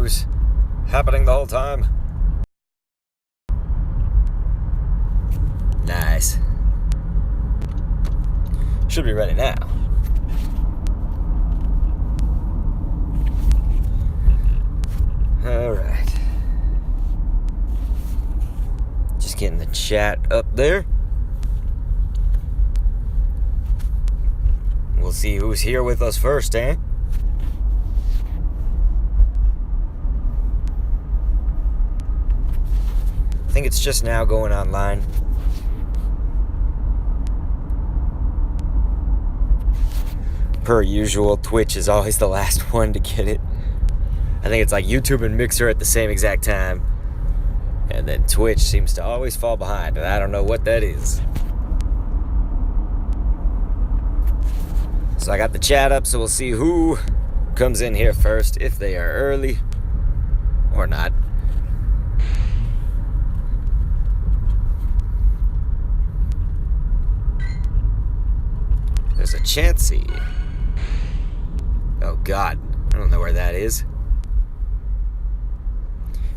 was happening the whole time. Nice. Should be ready now. Alright. Just getting the chat up there. We'll see who's here with us first, eh? I think it's just now going online. Per usual, Twitch is always the last one to get it. I think it's like YouTube and Mixer at the same exact time. And then Twitch seems to always fall behind, and I don't know what that is. So I got the chat up, so we'll see who comes in here first, if they are early or not. There's a Chansey. Oh God, I don't know where that is.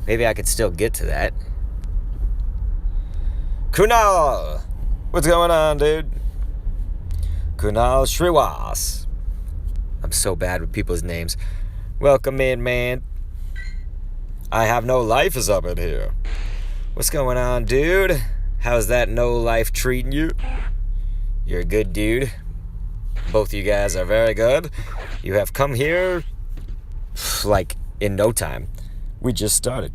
Maybe I could still get to that. Kunal! What's going on, dude? Kunal Sriwas. I'm so bad with people's names. Welcome in, man. I have no life is up in here. What's going on, dude? How's that no life treating you? You're a good dude. Both of you guys are very good. You have come here like in no time. We just started.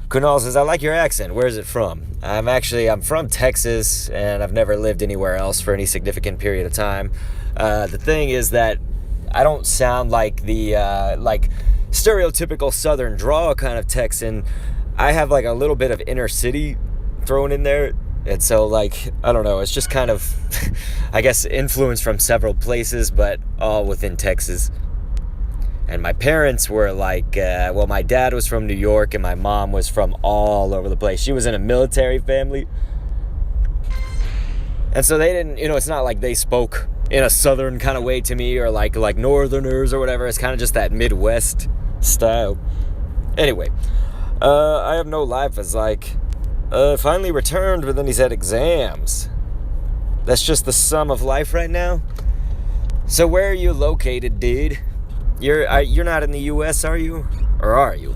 Kunal says, I like your accent. Where is it from? I'm from Texas, and I've never lived anywhere else for any significant period of time. The thing is that I don't sound like the stereotypical Southern drawl kind of Texan. I have like a little bit of inner city thrown in there. And so, like, I don't know, it's just kind of, I guess, influence from several places, but all within Texas. And my parents were like, my dad was from New York, and my mom was from all over the place. She was in a military family. And so they didn't, it's not like they spoke in a Southern kind of way to me, or like Northerners or whatever. It's kind of just that Midwest style. Anyway, I have no life as like... finally returned, but then he's had exams. That's just the sum of life right now. So where are you located, dude? You're not in the U.S., are you? Or are you?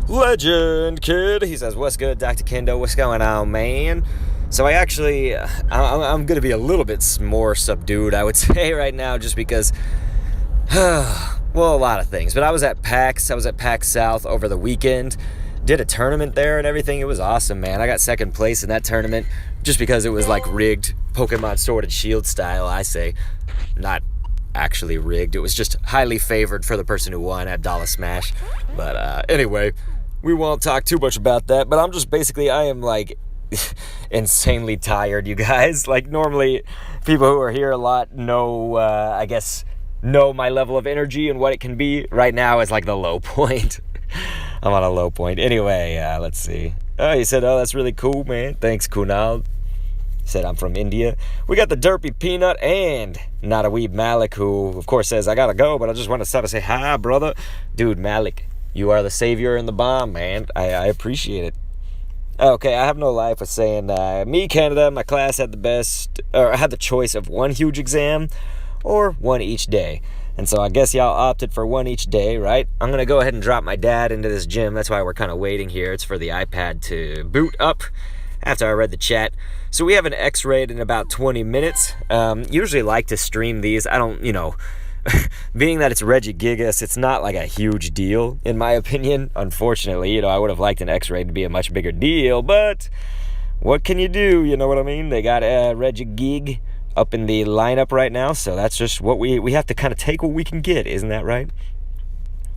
Legend kid. He says, what's good, Dr. Kendo? What's going on, man? So I'm going to be a little bit more subdued, I would say, right now, just because... well, a lot of things. But I was at PAX. I was at PAX South over the weekend. Did a tournament there and everything. It was awesome, man. I got second place in that tournament just because it was like rigged Pokemon Sword and Shield style, I say. Not actually rigged. It was just highly favored for the person who won at Dollar Smash. But anyway, we won't talk too much about that. But I'm just basically, I am like insanely tired, you guys. Like normally people who are here a lot know, know my level of energy and what it can be. Right now is like the low point. I'm on a low point. Anyway, let's see. Oh, he said, oh, that's really cool, man. Thanks, Kunal. He said, I'm from India. We got the Derpy Peanut and Not a Weeb Malik, who, of course, says, I gotta go, but I just want to stop and say, hi, brother. Dude, Malik, you are the savior and the bomb, man. I appreciate it. Okay, I have no life of saying, me, Canada, my class had I had the choice of one huge exam or one each day. And so I guess y'all opted for one each day, right? I'm going to go ahead and drop my dad into this gym. That's why we're kind of waiting here. It's for the iPad to boot up after I read the chat. So we have an X Raid in about 20 minutes. Usually like to stream these. I don't, being that it's Regigigas, it's not like a huge deal, in my opinion. Unfortunately, I would have liked an X Raid to be a much bigger deal, but what can you do? You know what I mean? They got Regigig up in the lineup right now, so that's just what we have to kind of take what we can get, isn't that right?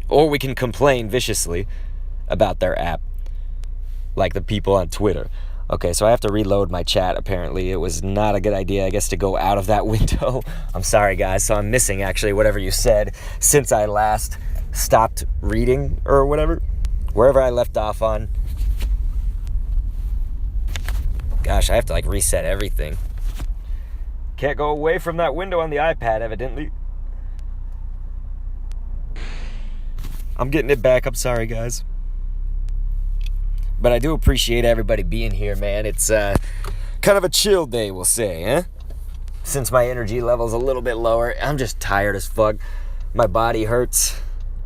Or we can complain viciously about their app, like the people on Twitter. Okay, so I have to reload my chat, apparently. It was not a good idea, I guess, to go out of that window. I'm sorry, guys, so I'm missing, actually, whatever you said since I last stopped reading or whatever. Wherever I left off on. Gosh, I have to, reset everything. Can't go away from that window on the iPad, evidently. I'm getting it back. I'm sorry, guys. But I do appreciate everybody being here, man. It's kind of a chill day, we'll say, eh? Since my energy level's a little bit lower, I'm just tired as fuck. My body hurts.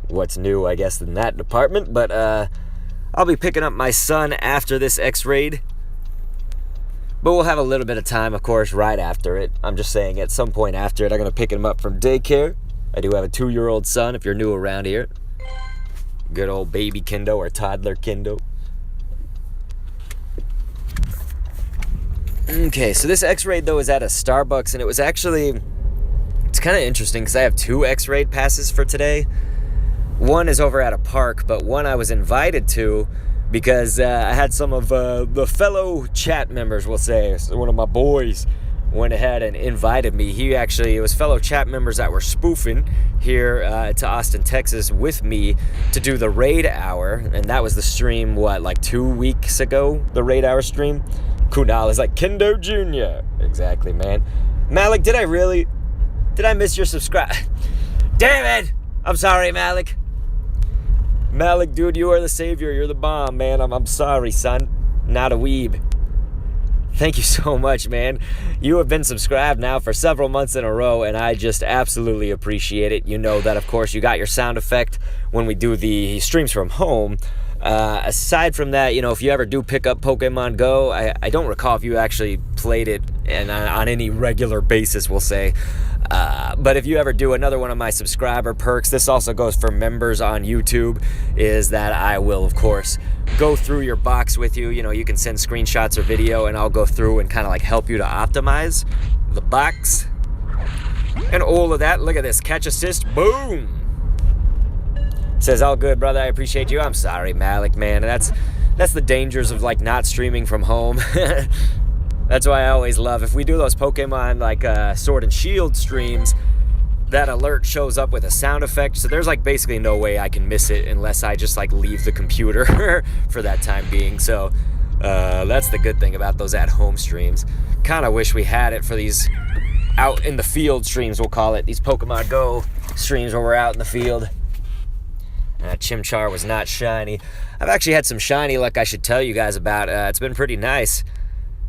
What's new, I guess, in that department? But I'll be picking up my son after this Ex Raid. But we'll have a little bit of time, of course, right after it. I'm just saying, at some point after it, I'm going to pick him up from daycare. I do have a 2-year-old son, if you're new around here. Good old baby Kendo or toddler Kendo. Okay, so this Ex Raid, though, is at a Starbucks, and it was actually... It's kind of interesting, because I have 2 Ex Raid passes for today. One is over at a park, but one I was invited to because I had some of the fellow chat members, we'll say, one of my boys went ahead and invited me. It was fellow chat members that were spoofing here to Austin, Texas with me to do the Raid Hour, and that was the stream, like 2 weeks ago, the Raid Hour stream. Kunal is like, Kendo Jr. Exactly, man. Malik, did I miss your subscribe? Damn it! I'm sorry, Malik. Malik, dude, you are the savior. You're the bomb, man. I'm sorry, son. Not a weeb. Thank you so much, man. You have been subscribed now for several months in a row, and I just absolutely appreciate it. You know that, of course, you got your sound effect when we do the streams from home. Aside from that, if you ever do pick up Pokemon Go, I don't recall if you actually played it and on any regular basis, we'll say. But if you ever do another one of my subscriber perks, this also goes for members on YouTube, is that I will, of course, go through your box with you. You can send screenshots or video, and I'll go through and kind of like help you to optimize the box. And all of that. Look at this. Catch assist. Boom. Says, all good, brother. I appreciate you. I'm sorry, Malik, man. That's the dangers of like not streaming from home. That's why I always love, if we do those Pokemon like Sword and Shield streams, that alert shows up with a sound effect. So there's like basically no way I can miss it unless I just like leave the computer for that time being. So that's the good thing about those at-home streams. Kind of wish we had it for these out in the field streams, we'll call it. These Pokemon Go streams where we're out in the field. Chimchar was not shiny. I've actually had some shiny luck I should tell you guys about. It's been pretty nice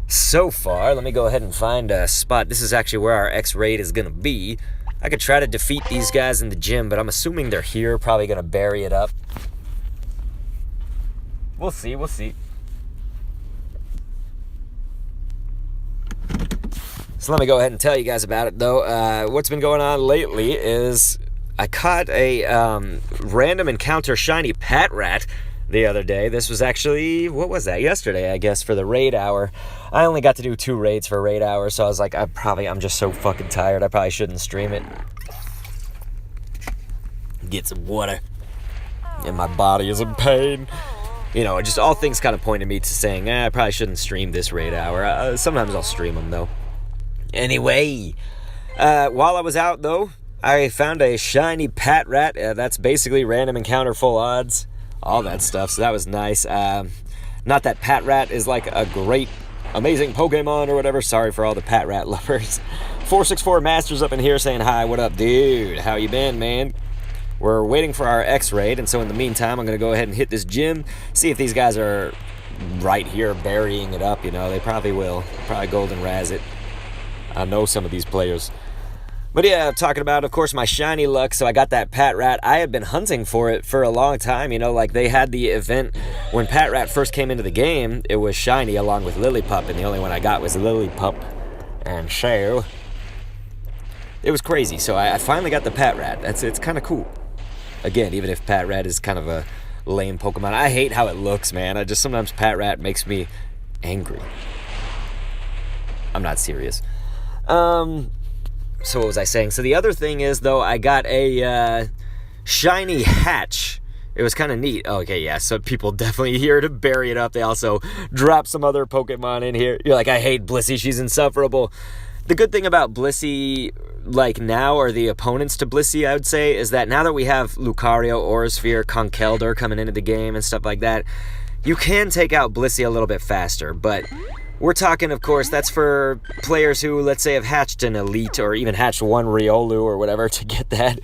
so far. Let me go ahead and find a spot. This is actually where our Ex Raid is going to be. I could try to defeat these guys in the gym, but I'm assuming they're here. Probably going to bury it up. We'll see. So let me go ahead and tell you guys about it, though. What's been going on lately is I caught a random encounter shiny Patrat the other day. This was actually, what was that? Yesterday, I guess, for the Raid Hour. I only got to do 2 raids for Raid Hour, so I was like, I'm just so fucking tired. I probably shouldn't stream it. Get some water. And my body is in pain. Just all things kind of pointed me to saying, I probably shouldn't stream this Raid Hour. Sometimes I'll stream them, though. Anyway, while I was out, though, I found a shiny Patrat. That's basically random encounter full odds. All that stuff, so that was nice. Not that Patrat is like a great, amazing Pokemon or whatever. Sorry for all the Patrat lovers. 464 Masters up in here saying hi. What up, dude? How you been, man? We're waiting for our Ex Raid, and so in the meantime, I'm going to go ahead and hit this gym, see if these guys are right here burying it up. They probably will. Probably Golden Raz it. I know some of these players. But yeah, talking about, of course, my shiny luck. So I got that Patrat. I had been hunting for it for a long time. Like they had the event when Patrat first came into the game. It was shiny along with Lillipup, and the only one I got was Lillipup. And so it was crazy. So I finally got the Patrat. It's kind of cool. Again, even if Patrat is kind of a lame Pokemon, I hate how it looks, man. Sometimes Patrat makes me angry. I'm not serious. So what was I saying? So the other thing is, though, I got a shiny hatch. It was kind of neat. Okay, yeah, so people definitely here to bury it up. They also dropped some other Pokemon in here. You're like, I hate Blissey. She's insufferable. The good thing about Blissey, like now, or the opponents to Blissey, I would say, is that now that we have Lucario, Aurasphere, Conkeldurr coming into the game and stuff like that, you can take out Blissey a little bit faster, but we're talking, of course, that's for players who, let's say, have hatched an Elite or even hatched one Riolu or whatever to get that.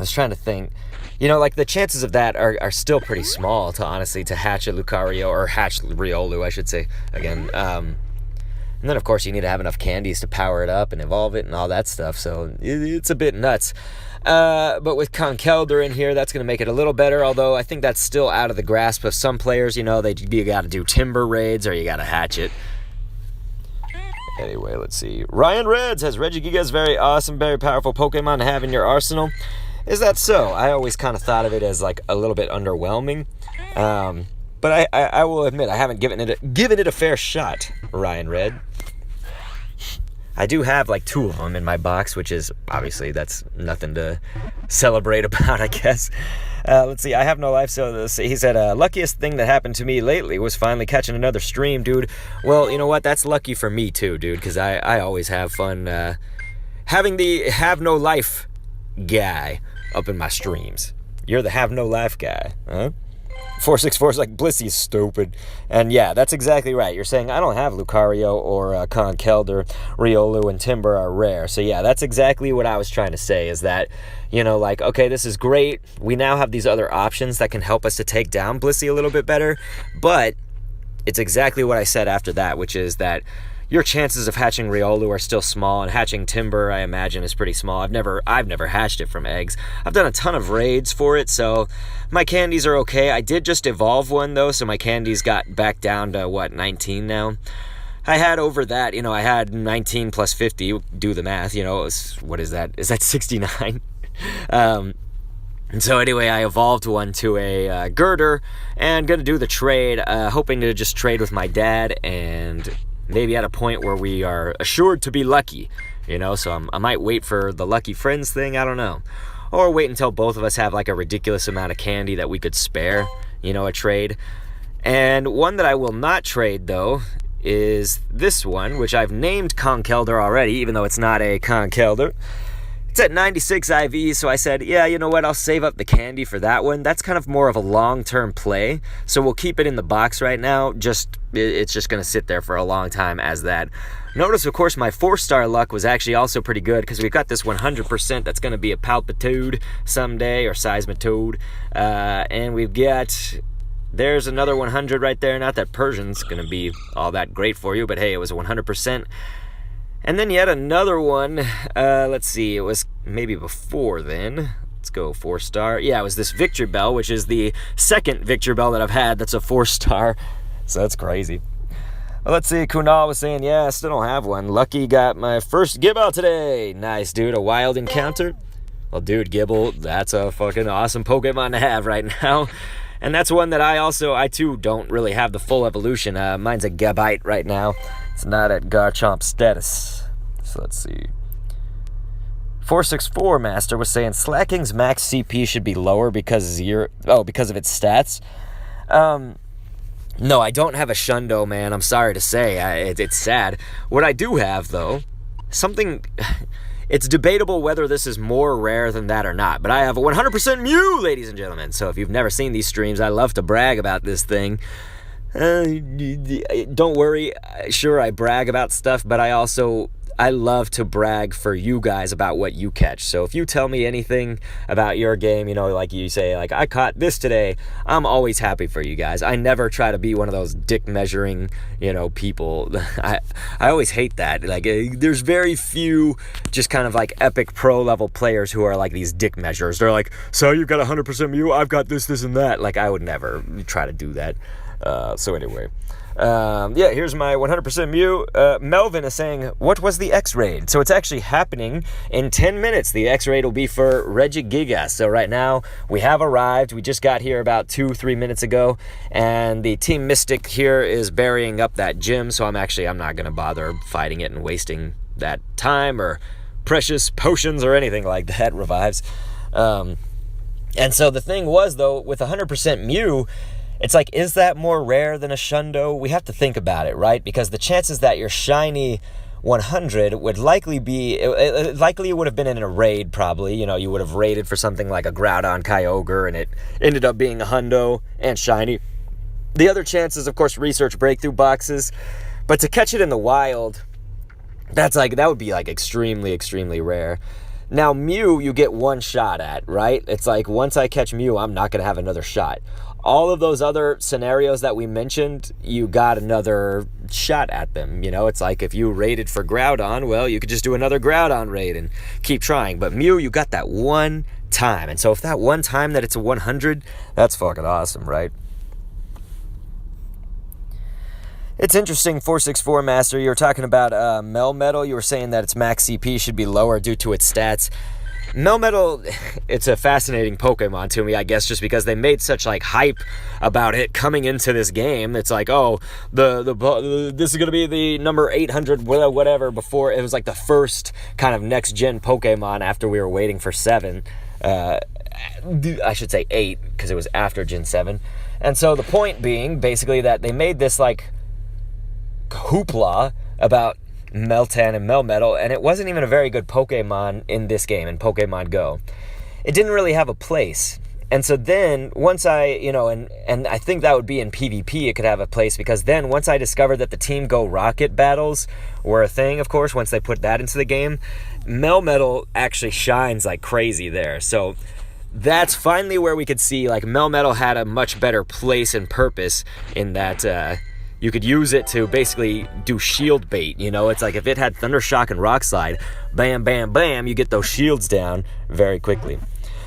was trying to think. Like the chances of that are still pretty small to hatch a Lucario, or hatch Riolu, I should say, again. And then, of course, you need to have enough candies to power it up and evolve it and all that stuff, so it's a bit nuts. But with Conkeldurr in here, that's going to make it a little better, although I think that's still out of the grasp of some players. You got to do Timber raids or you got to hatch it. Anyway, let's see. Ryan Reds has Regigigas, very awesome, very powerful Pokemon to have in your arsenal. Is that so? I always kind of thought of it as like a little bit underwhelming. But I will admit I haven't given it a fair shot, Ryan Red. I do have like 2 of them in my box, which is obviously that's nothing to celebrate about, I guess. Let's see, I have no life, so he said, luckiest thing that happened to me lately was finally catching another stream, dude. Well, you know what, that's lucky for me too, dude, because I always have fun having the have no life guy up in my streams. You're the have no life guy, huh? 464 is like, Blissy's stupid. And yeah, that's exactly right. You're saying I don't have Lucario or Conkeldurr, Riolu, and Timber are rare. So yeah, that's exactly what I was trying to say, is that, like, okay, this is great. We now have these other options that can help us to take down Blissey a little bit better. But it's exactly what I said after that, which is that your chances of hatching Riolu are still small, and hatching Timber, I imagine, is pretty small. I've never hatched it from eggs. I've done a ton of raids for it, so my candies are okay. I did just evolve one, though, so my candies got back down to, 19 now? I had over that, I had 19 plus 50, do the math, what is that? Is that 69? And so anyway, I evolved one to a girder, and gonna do the trade, hoping to just trade with my dad, and maybe at a point where we are assured to be lucky, so I might wait for the lucky friends thing, I don't know. Or wait until both of us have like a ridiculous amount of candy that we could spare, a trade. And one that I will not trade, though, is this one, which I've named Conkeldurr already, even though it's not a Conkeldurr. It's at 96 IV, so I said, yeah, you know what, I'll save up the candy for that one. That's kind of more of a long-term play, so we'll keep it in the box right now. It's just going to sit there for a long time as that. Notice, of course, my 4-star luck was actually also pretty good, because we've got this 100% that's going to be a Palpitude someday, or Seismitoad, and we've got... There's another 100 right there. Not that Persian's going to be all that great for you, but hey, it was a 100%. And then yet another one, let's see, it was maybe before then. Let's go 4-star. Yeah, it was this Victory Bell, which is the second Victory Bell that I've had that's a 4-star. So that's crazy. Well, let's see, Kunal was saying, yeah, I still don't have one. Lucky got my first Gible today. Nice, dude, a wild encounter. Well, dude, Gible, that's a fucking awesome Pokemon to have right now. And that's one that I too don't really have the full evolution. Mine's a Gabite right now. It's not at Garchomp status. So let's see. 464 Master was saying Slacking's max CP should be lower because of its stats. No, I don't have a Shundo, man. I'm sorry to say. It's sad. What I do have, though, something... It's debatable whether this is more rare than that or not, but I have a 100% Mew, ladies and gentlemen. So if you've never seen these streams, I love to brag about this thing. Don't worry, sure, I brag about stuff, but I love to brag for you guys about what you catch. So if you tell me anything about your game, like you say, like, I caught this today, I'm always happy for you guys. I never try to be one of those dick measuring, people. I always hate that. Like, there's very few just kind of like epic pro level players who are like these dick measures. They're like, so you've got 100% Mew, I've got this, and that. Like, I would never try to do that. So anyway, yeah, here's my 100% Mew. Melvin is saying, what was the X Raid? So it's actually happening in 10 minutes. The X Raid will be for Regigigas. So right now, we have arrived. We just got here about 2-3 minutes ago, and the Team Mystic here is burying up that gym, so I'm not going to bother fighting it and wasting that time or precious potions or anything like that, revives. And so the thing was, though, with 100% Mew, it's like, is that more rare than a Shundo? We have to think about it, right? Because the chances that your shiny 100 would likely be... Likely it would have been in a raid, probably. You would have raided for something like a Groudon Kyogre, and it ended up being a Hundo and shiny. The other chances, of course, research breakthrough boxes. But to catch it in the wild, that would be like extremely, extremely rare. Now, Mew, you get one shot at, right? It's like, once I catch Mew, I'm not going to have another shot. All of those other scenarios that we mentioned, you got another shot at them. You know, it's like if you raided for Groudon, well, you could just do another Groudon raid and keep trying. But Mew, you got that one time. And so if that one time that it's a 100, that's fucking awesome, right? It's interesting, 464 Master, you were talking about Melmetal. You were saying that its max CP should be lower due to its stats. Melmetal, it's a fascinating Pokemon to me, I guess, just because they made such like hype about it coming into this game. It's like, oh, this is going to be the number 800 whatever, before it was like the first kind of next gen Pokemon after we were waiting for 7. I should say 8, because it was after Gen 7. And so the point being basically that they made this like hoopla about Meltan and Melmetal, and it wasn't even a very good Pokemon in this game, in Pokemon Go. It didn't really have a place. And so then, once I, and I think that would be in PvP, it could have a place, because then once I discovered that the Team Go Rocket battles were a thing, of course, once they put that into the game, Melmetal actually shines like crazy there. So that's finally where we could see, like, Melmetal had a much better place and purpose in that, you could use it to basically do shield bait, It's like if it had Thunder Shock and Rock Slide, bam, bam, bam, you get those shields down very quickly.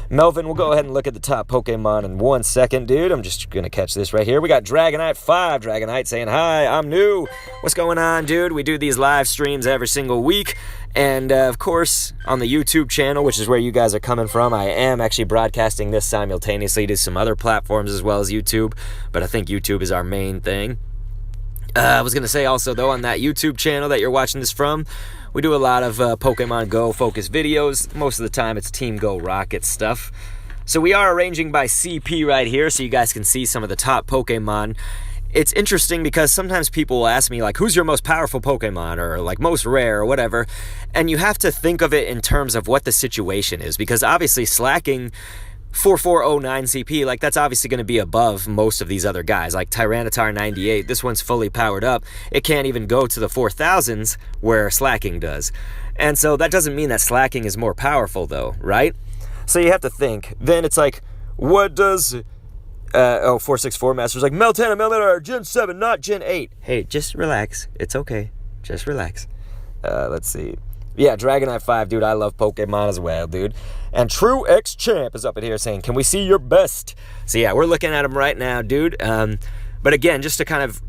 Melvin, we'll go ahead and look at the top Pokemon in 1 second, dude. I'm just going to catch this right here. We got Dragonite 5. Dragonite saying, hi, I'm new. What's going on, dude? We do these live streams every single week. And, of course, on the YouTube channel, which is where you guys are coming from, I am actually broadcasting this simultaneously to some other platforms as well as YouTube. But I think YouTube is our main thing. I was going to say also, though, on that YouTube channel that you're watching this from, we do a lot of Pokemon Go focused videos. Most of the time it's Team Go Rocket stuff. So we are arranging by CP right here so you guys can see some of the top Pokemon. It's interesting because sometimes people will ask me, like, who's your most powerful Pokemon, or like most rare or whatever, and you have to think of it in terms of what the situation is, because obviously slacking 4409 CP, like, that's obviously going to be above most of these other guys, like Tyranitar 98. This one's fully powered up. It can't even go to the 4000s where slacking does. And so that doesn't mean that slacking is more powerful, though, right? So you have to think. Then it's like, what does 464 Master's like, Meltan and Melmetal are Gen 7, not Gen 8. Hey, just relax. It's okay. Just relax. Let's see. Yeah, Dragonite 5, dude, I love Pokemon as well, dude. And True X Champ is up in here saying, can we see your best? So yeah, we're looking at him right now, dude. But again, just to kind of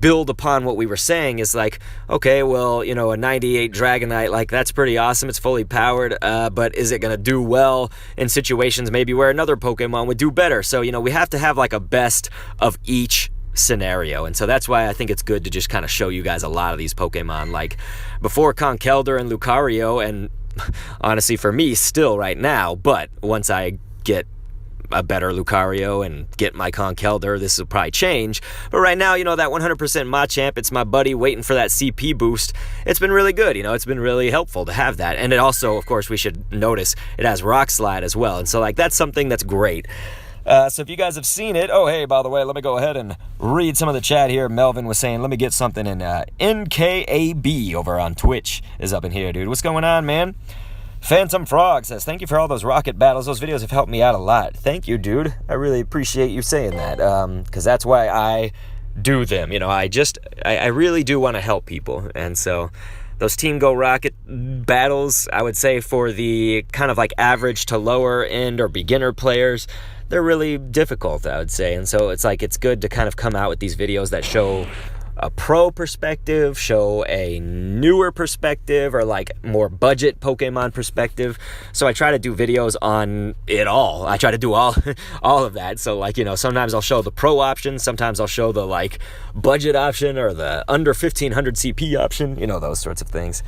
build upon what we were saying is like, okay, well, a 98 Dragonite, like, that's pretty awesome. It's fully powered, but is it going to do well in situations maybe where another Pokemon would do better? So, we have to have like a best of each scenario, and so that's why I think it's good to just kind of show you guys a lot of these Pokemon. Like before, Conkeldurr and Lucario, and honestly for me still right now, but once I get a better Lucario and get my Conkeldurr, this will probably change. But right now, that 100% Machamp, it's my buddy waiting for that CP boost. It's been really good, it's been really helpful to have that. And it also, of course, we should notice it has Rock Slide as well, and so like that's something that's great. So if you guys have seen it, oh, hey, by the way, let me go ahead and read some of the chat here. Melvin was saying, let me get something in. NKAB over on Twitch is up in here, dude. What's going on, man? Phantom Frog says, thank you for all those rocket battles. Those videos have helped me out a lot. Thank you, dude. I really appreciate you saying that, because that's why I do them. I really do want to help people. And so those Team Go Rocket battles, I would say for the kind of like average to lower end or beginner players, they're really difficult, I would say. And so it's like, it's good to kind of come out with these videos that show a pro perspective, show a newer perspective, or like more budget Pokemon perspective. So I try to do videos on it all. I try to do all of that. So like, sometimes I'll show the pro option, sometimes I'll show the like budget option or the under 1500 CP option, those sorts of things.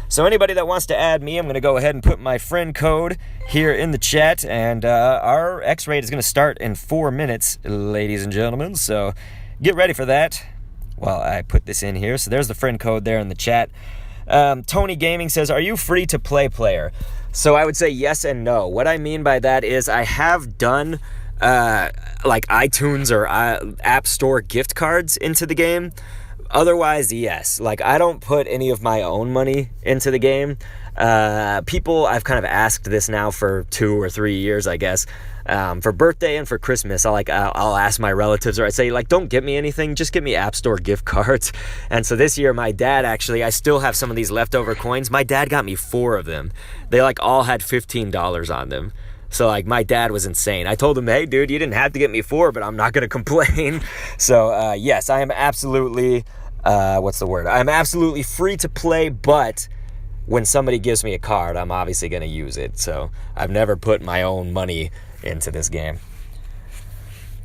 So anybody that wants to add me, I'm going to go ahead and put my friend code here in the chat, and our X Raid is going to start in 4 minutes, ladies and gentlemen, so get ready for that while I put this in here. So there's the friend code there in the chat. Tony Gaming says, are you free to play player? So I would say yes and no. What I mean by that is I have done like iTunes or App Store gift cards into the game. Otherwise, yes. Like, I don't put any of my own money into the game. People, I've kind of asked this now for 2 or 3 years, I guess. For birthday and for Christmas, I'll ask my relatives, or I say, like, don't get me anything, just give me App Store gift cards. And so this year, my dad actually, I still have some of these leftover coins. My dad got me 4 of them. They like all had $15 on them. So like my dad was insane. I told him, hey dude, you didn't have to get me 4, but I'm not gonna complain. So yes, I am absolutely I'm absolutely free to play, but when somebody gives me a card, I'm obviously gonna use it. So I've never put my own money into this game.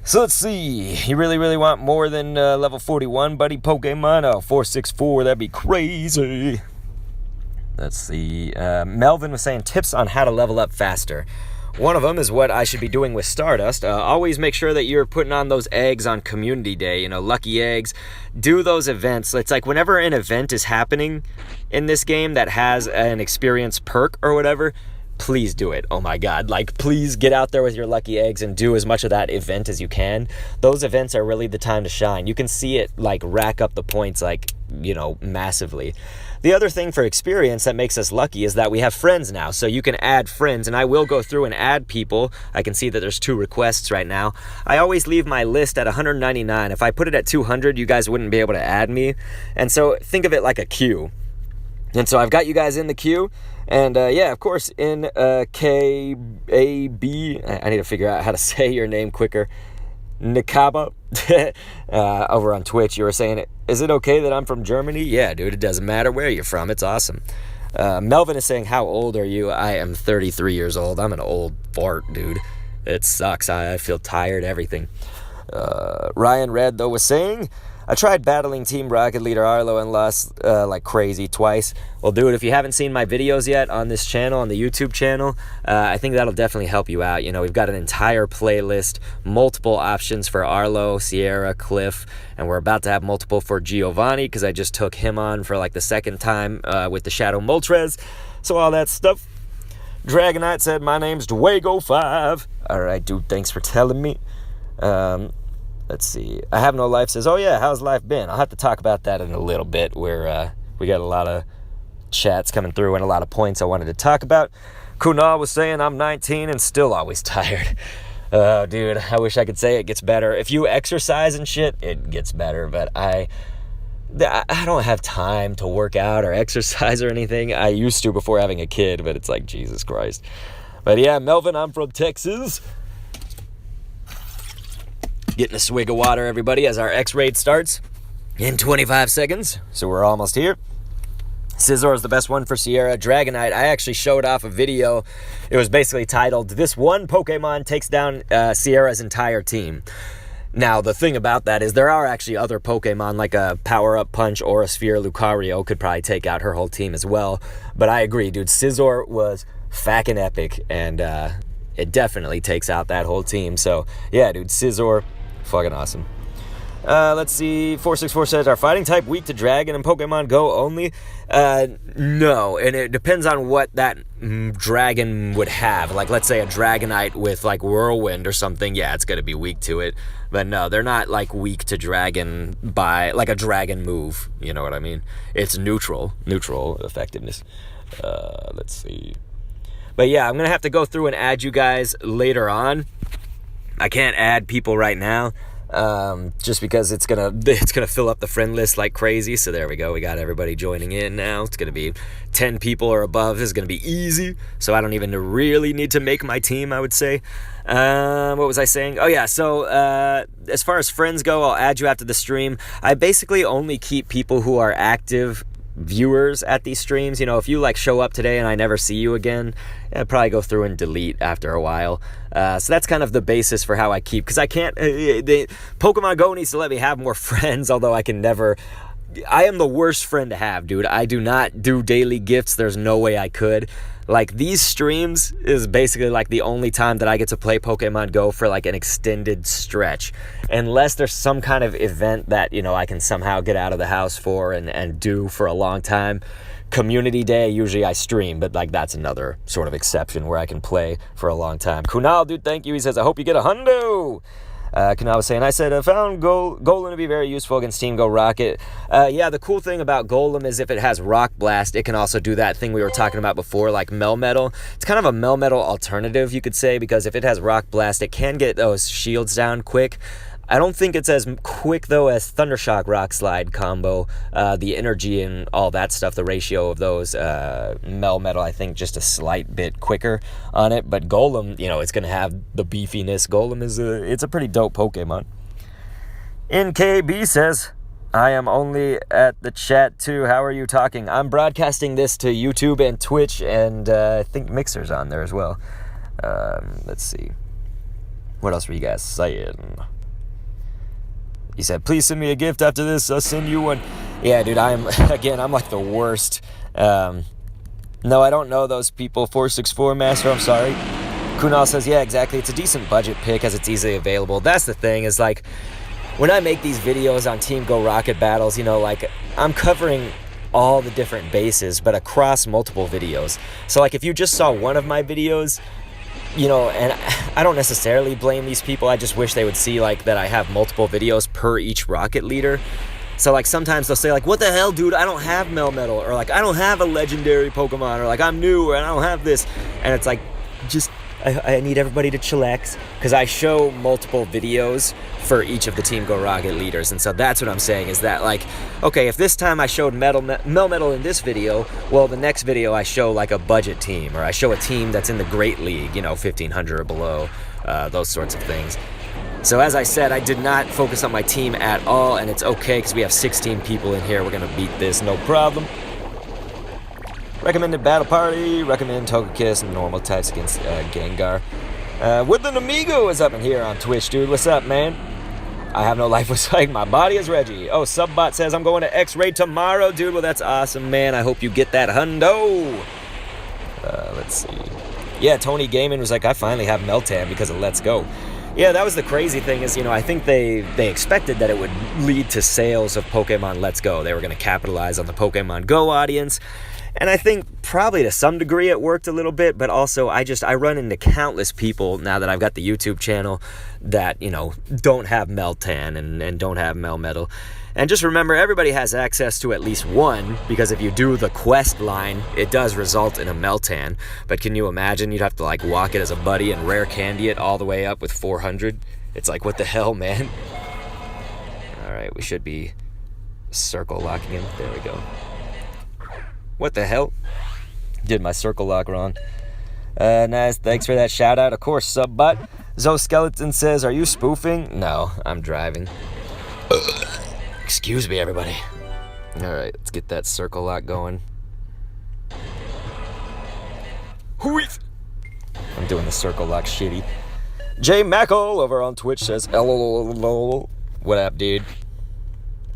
So let's see. You really want more than level 41, buddy? Pokemon? Oh, 464, that'd be crazy. Let's see. Melvin was saying tips on how to level up faster. One of them is what I should be doing with Stardust. Always make sure that you're putting on those eggs on Community Day, lucky eggs. Do those events. It's like whenever an event is happening in this game that has an experience perk or whatever, please do it. Oh my God. Like, please get out there with your lucky eggs and do as much of that event as you can. Those events are really the time to shine. You can see it, like, rack up the points, like, massively. The other thing for experience that makes us lucky is that we have friends now. So you can add friends, and I will go through and add people. I can see that there's 2 requests right now. I always leave my list at 199. If I put it at 200, you guys wouldn't be able to add me. And so think of it like a queue. And so I've got you guys in the queue. And yeah, of course, in KAB, I need to figure out how to say your name quicker. Nikaba, over on Twitch, you were saying, is it okay that I'm from Germany? Yeah, dude, it doesn't matter where you're from. It's awesome. Melvin is saying, how old are you? I am 33 years old. I'm an old fart, dude. It sucks. I feel tired, everything. Ryan Red, though, was saying, I tried battling Team Rocket Leader Arlo and lost like crazy twice. Well, dude, if you haven't seen my videos yet on this channel, on the YouTube channel, I think that'll definitely help you out. We've got an entire playlist, multiple options for Arlo, Sierra, Cliff, and we're about to have multiple for Giovanni because I just took him on for like the second time with the Shadow Moltres. So all that stuff. Dragonite said, my name's Dwago5. All right, dude, thanks for telling me. Let's see. I Have No Life says, oh yeah, how's life been? I'll have to talk about that in a little bit where we got a lot of chats coming through and a lot of points I wanted to talk about. Kunal was saying I'm 19 and still always tired. Dude, I wish I could say it gets better. If you exercise and shit, it gets better, but I don't have time to work out or exercise or anything. I used to before having a kid, but it's like, Jesus Christ. But yeah, Melvin, I'm from Texas. Getting a swig of water, everybody, as our X Raid starts in 25 seconds. So we're almost here. Scizor is the best one for Sierra. Dragonite, I actually showed off a video. It was basically titled, this one Pokemon takes down Sierra's entire team. Now, the thing about that is there are actually other Pokemon, like a Power-Up Punch or a Sphere Lucario could probably take out her whole team as well. But I agree, dude. Scizor was fucking epic, and it definitely takes out that whole team. So, yeah, dude, Scizor, fucking awesome. Let's see. 464 says, are fighting type weak to Dragon and Pokemon Go only? No, and it depends on what that dragon would have. Like, let's say a Dragonite with, like, Whirlwind or something. Yeah, it's going to be weak to it. But no, they're not, like, weak to Dragon by, like, a Dragon move. You know what I mean? It's neutral effectiveness. Let's see. But yeah, I'm going to have to go through and add you guys later on. I can't add people right now. Just because it's gonna fill up the friend list like crazy. So there we go. We got everybody joining in now. It's gonna be 10 people or above. This is gonna be easy. So I don't even really need to make my team, I would say. What was I saying? Oh yeah. So as far as friends go, I'll add you after the stream. I basically only keep people who are active viewers at these streams. If you like show up today and I never see you again, I'd probably go through and delete after a while. So that's kind of the basis for how I keep, because I can't, Pokemon Go needs to let me have more friends, although I can never. I am the worst friend to have, dude. I do not do daily gifts. There's no way I could. Like, these streams is basically like the only time that I get to play Pokemon Go for like an extended stretch. Unless there's some kind of event that, I can somehow get out of the house for and do for a long time. Community Day, usually I stream, but like that's another sort of exception where I can play for a long time. Kunal, dude, thank you. He says, I hope you get a hundo. Kanal was saying, I said, I found Golem to be very useful against Team Go Rocket. Yeah, the cool thing about Golem is if it has Rock Blast, it can also do that thing we were talking about before, like Melmetal. It's kind of a Melmetal alternative, you could say, because if it has Rock Blast, it can get those shields down quick. I don't think it's as quick, though, as Thundershock Rock Slide combo. The energy and all that stuff, the ratio of those, Melmetal, I think, just a slight bit quicker on it. But Golem, it's going to have the beefiness. Golem it's a pretty dope Pokemon. NKB says, I am only at the chat, too. How are you talking? I'm broadcasting this to YouTube and Twitch, and I think Mixer's on there as well. Let's see. What else were you guys saying? He said, please send me a gift after this. I'll send you one. Yeah, dude, I'm like the worst. No, I don't know those people. 464 Master, I'm sorry. Kunal says, yeah, exactly. It's a decent budget pick as it's easily available. That's the thing is, like, when I make these videos on Team Go Rocket battles, like, I'm covering all the different bases, but across multiple videos. So, like, if you just saw one of my videos, and I don't necessarily blame these people. I just wish they would see, like, that I have multiple videos per each rocket leader. So, like, sometimes they'll say, like, what the hell, dude? I don't have Melmetal. Or, like, I don't have a legendary Pokemon. Or, like, I'm new and I don't have this. And it's like, just, I need everybody to chillax. Because I show multiple videos for each of the Team Go Rocket leaders. And so that's what I'm saying is that, like, okay, if this time I showed Melmetal in this video, well, the next video I show, like, a budget team. Or I show a team that's in the Great League, 1,500 or below. Those sorts of things. So as I said, I did not focus on my team at all. And it's okay because we have 16 people in here. We're going to beat this, no problem. Recommended Battle Party, recommend Togekiss and normal types against Gengar. Woodland Amigo is up in here on Twitch, dude. What's up, man? I have no life with like my body is Reggie. Oh, Subbot says I'm going to X Raid tomorrow, dude. Well, that's awesome, man. I hope you get that hundo. Let's see. Yeah, Tony Gaiman was like, I finally have Meltan because of Let's Go. Yeah, that was the crazy thing is, I think they expected that it would lead to sales of Pokemon Let's Go. They were going to capitalize on the Pokemon Go audience. And I think probably to some degree it worked a little bit, but also I run into countless people now that I've got the YouTube channel that, don't have Meltan and don't have Melmetal. And just remember, everybody has access to at least one, because if you do the quest line, it does result in a Meltan. But can you imagine you'd have to, like, walk it as a buddy and rare candy it all the way up with 400? It's like, what the hell, man? Alright, we should be circle locking him. There we go. What the hell? Did my circle lock wrong. Nice, thanks for that shout out. Of course, Subbot. Zoe Skeleton says, are you spoofing? No, I'm driving. Excuse me, everybody. Alright, let's get that circle lock going. I'm doing the circle lock shitty. Jay Mackle over on Twitch says, LOLOLOL. What up, dude?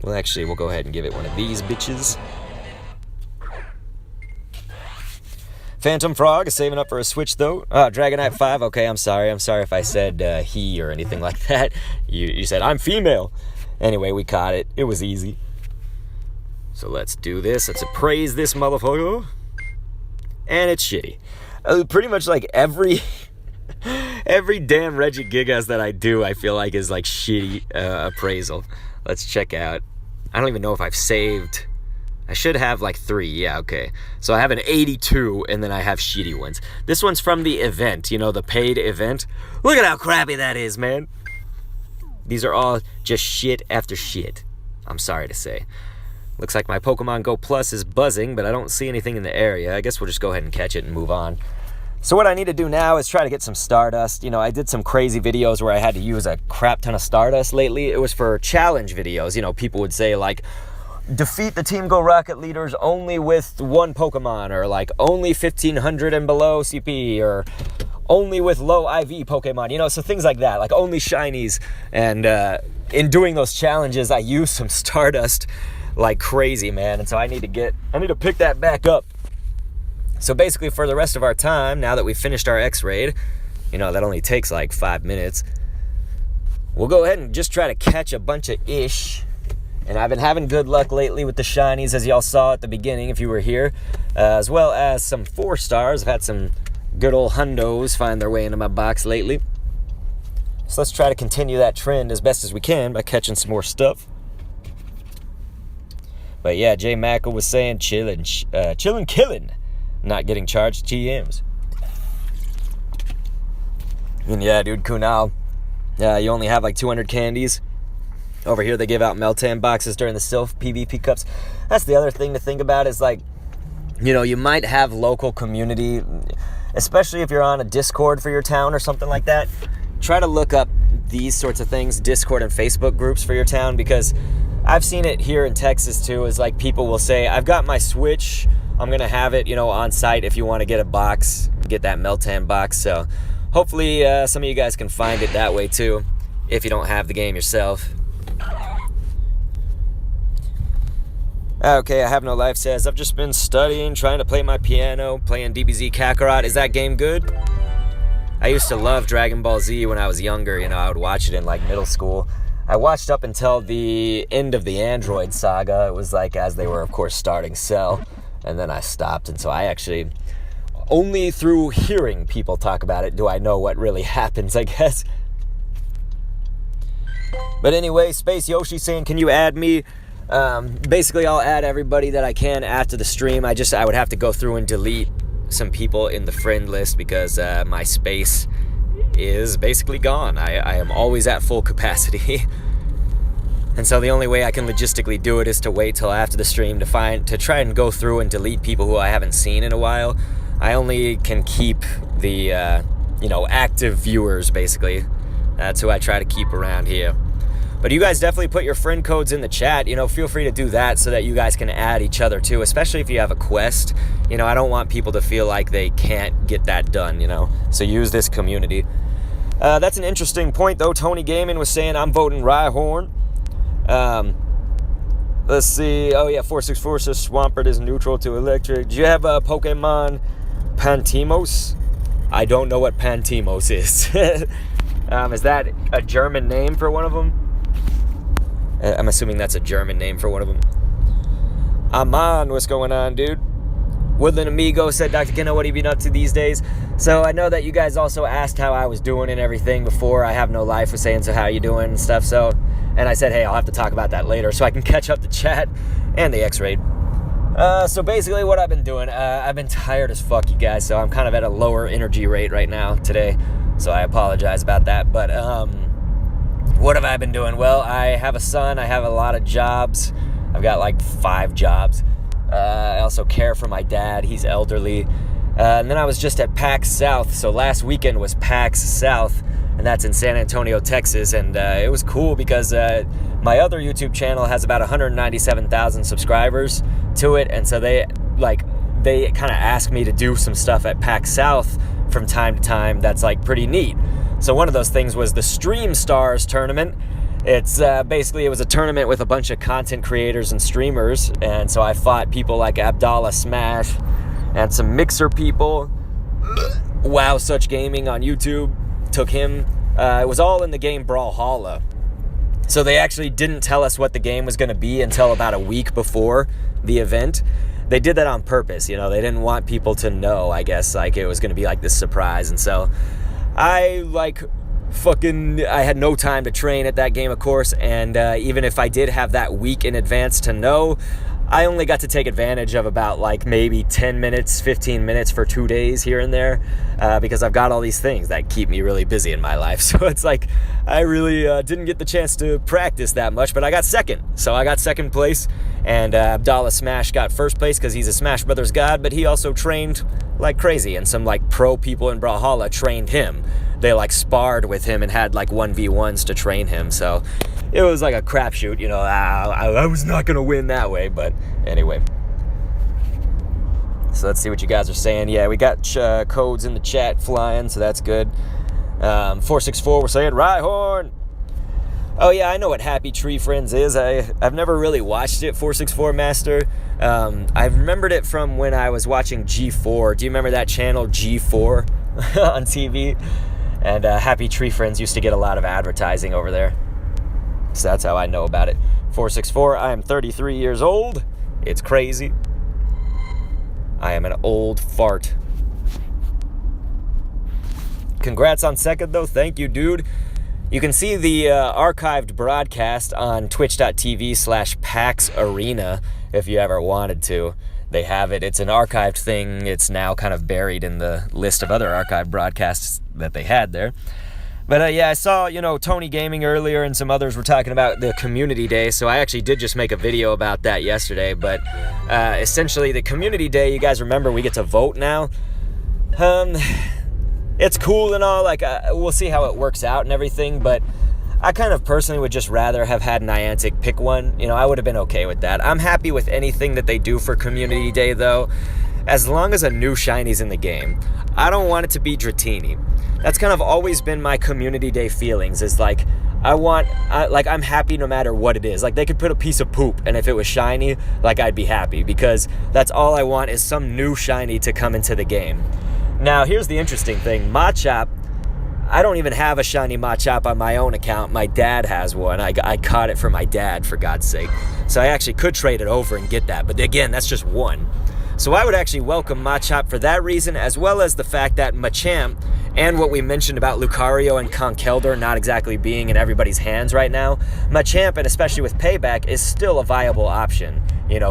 Well, actually, we'll go ahead and give it one of these bitches. Phantom Frog is saving up for a Switch, though. Dragonite 5, okay, I'm sorry. I'm sorry if I said he or anything like that. You said, I'm female. Anyway, we caught it. It was easy. So let's do this. Let's appraise this motherfucker. And it's shitty. Pretty much like every damn Regigigas that I do, I feel like is like shitty appraisal. Let's check out. I don't even know if I've saved... I should have like 3, yeah, okay. So I have an 82, and then I have shitty ones. This one's from the event, the paid event. Look at how crappy that is, man. These are all just shit after shit, I'm sorry to say. Looks like my Pokemon Go Plus is buzzing, but I don't see anything in the area. I guess we'll just go ahead and catch it and move on. So what I need to do now is try to get some Stardust. I did some crazy videos where I had to use a crap ton of Stardust lately. It was for challenge videos. People would say, like, defeat the Team Go Rocket leaders only with one Pokemon, or like only 1500 and below CP, or only with low IV Pokemon, so things like that, like only shinies. And in doing those challenges, I used some Stardust like crazy, man. And so I need to pick that back up. So basically for the rest of our time, now that we've finished our X Raid, that only takes like 5 minutes, we'll go ahead and just try to catch a bunch of ish. And I've been having good luck lately with the shinies, as y'all saw at the beginning if you were here, as well as some 4 stars. I've had some good old hundos find their way into my box lately. So let's try to continue that trend as best as we can by catching some more stuff. But yeah, Jay Mackle was saying chillin', killing, not getting charged TMs. And yeah, dude, Kunal, you only have like 200 candies. Over here, they give out Meltan boxes during the Sylph PvP Cups. That's the other thing to think about is, like, you know, you might have local community, especially if you're on a Discord for your town or something like that. Try to look up these sorts of things, Discord and Facebook groups for your town, because I've seen it here in Texas too, is like people will say, I've got my Switch, I'm going to have it, you know, on site if you want to get a box, get that Meltan box. So hopefully some of you guys can find it that way too, if you don't have the game yourself. Okay, I have no life says, I've just been studying, trying to play my piano, playing DBZ Kakarot. Is that game good? I used to love Dragon Ball Z when I was younger. You know, I would watch it in like middle school. I watched up until the end of the Android saga. It was like as they were, of course, starting Cell. And then I stopped. And so I actually, only through hearing people talk about it do I know what really happens, I guess. But anyway, Space Yoshi saying, can you add me? Basically, I'll add everybody that I can after the stream. I would have to go through and delete some people in the friend list because my space is basically gone. I am always at full capacity. And so the only way I can logistically do it is to wait till after the stream to try and go through and delete people who I haven't seen in a while. I only can keep the active viewers, basically. That's who I try to keep around here. But you guys definitely put your friend codes in the chat. You know, feel free to do that so that you guys can add each other too, especially if you have a quest. You know, I don't want people to feel like they can't get that done, you know. So use this community. That's an interesting point, though. Tony Gaming was saying, I'm voting Rhyhorn. Let's see. Oh, yeah, 464 says Swampert is neutral to electric. Do you have a Pokemon Pantimos? I don't know what Pantimos is. Is that a German name for one of them? I'm assuming that's a German name for one of them. Aman, what's going on, dude? Woodland Amigo said, Dr. Kendo, what have you been up to these days? So I know that you guys also asked how I was doing and everything before. I have no life was saying, so how you doing and stuff. So, and I said, hey, I'll have to talk about that later so I can catch up the chat and the X Raid. So basically what I've been doing, I've been tired as fuck, you guys. So I'm kind of at a lower energy rate right now today. So I apologize about that. But, what have I been doing? Well, I have a son. I have a lot of jobs. I've got like 5 jobs. I also care for my dad. He's elderly. And then I was just at PAX South. So last weekend was PAX South, and that's in San Antonio, Texas. And it was cool because my other YouTube channel has about 197,000 subscribers to it. And so they kind of asked me to do some stuff at PAX South from time to time that's like pretty neat. So one of those things was the Stream Stars tournament. It's basically, it was a tournament with a bunch of content creators and streamers. And so I fought people like Abdallah Smash and some Mixer people. Wow, Such Gaming on YouTube took him. It was all in the game Brawlhalla. So they actually didn't tell us what the game was going to be until about a week before the event. They did that on purpose, you know. They didn't want people to know, I guess, like it was going to be like this surprise. And so I had no time to train at that game, of course, and even if I did have that week in advance to know, I only got to take advantage of about like maybe 10 minutes, 15 minutes for 2 days here and there, because I've got all these things that keep me really busy in my life. So it's like I really didn't get the chance to practice that much, but I got second. So I got second place, and Abdallah Smash got first place because he's a Smash Brothers god, but he also trained like crazy, and some like pro people in Brawlhalla trained him. They like sparred with him and had like 1v1s to train him. So it was like a crapshoot, you know. I was not going to win that way, but anyway. So let's see what you guys are saying. Yeah, we got codes in the chat flying, so that's good. 464, we're saying Rhyhorn. Oh yeah, I know what Happy Tree Friends is. I've never really watched it, 464 Master. I remembered it from when I was watching G4. Do you remember that channel, G4, on TV? And Happy Tree Friends used to get a lot of advertising over there. So that's how I know about it. 464, I am 33 years old. It's crazy. I am an old fart. Congrats on second, though. Thank you, dude. You can see the archived broadcast on twitch.tv/PAX Arena if you ever wanted to. They have it. It's an archived thing. It's now kind of buried in the list of other archived broadcasts that they had there. But yeah, I saw, Tony Gaming earlier and some others were talking about the community day, so I actually did just make a video about that yesterday. But essentially, the community day, you guys remember, we get to vote now. It's cool and all, we'll see how it works out and everything, but I kind of personally would just rather have had Niantic pick one. I would have been okay with that. I'm happy with anything that they do for Community Day, though, as long as a new shini's in the game. I don't want it to be Dratini. That's kind of always been my Community Day feelings, is I'm happy no matter what it is. They could put a piece of poop, and if it was shiny, I'd be happy, because that's all I want is some new shiny to come into the game. Now, here's the interesting thing. Machop, I don't even have a shiny Machop on my own account. My dad has one. I caught it for my dad, for God's sake. So I actually could trade it over and get that. But again, that's just one. So I would actually welcome Machop for that reason, as well as the fact that Machamp, and what we mentioned about Lucario and Conkeldurr not exactly being in everybody's hands right now, Machamp, and especially with Payback, is still a viable option,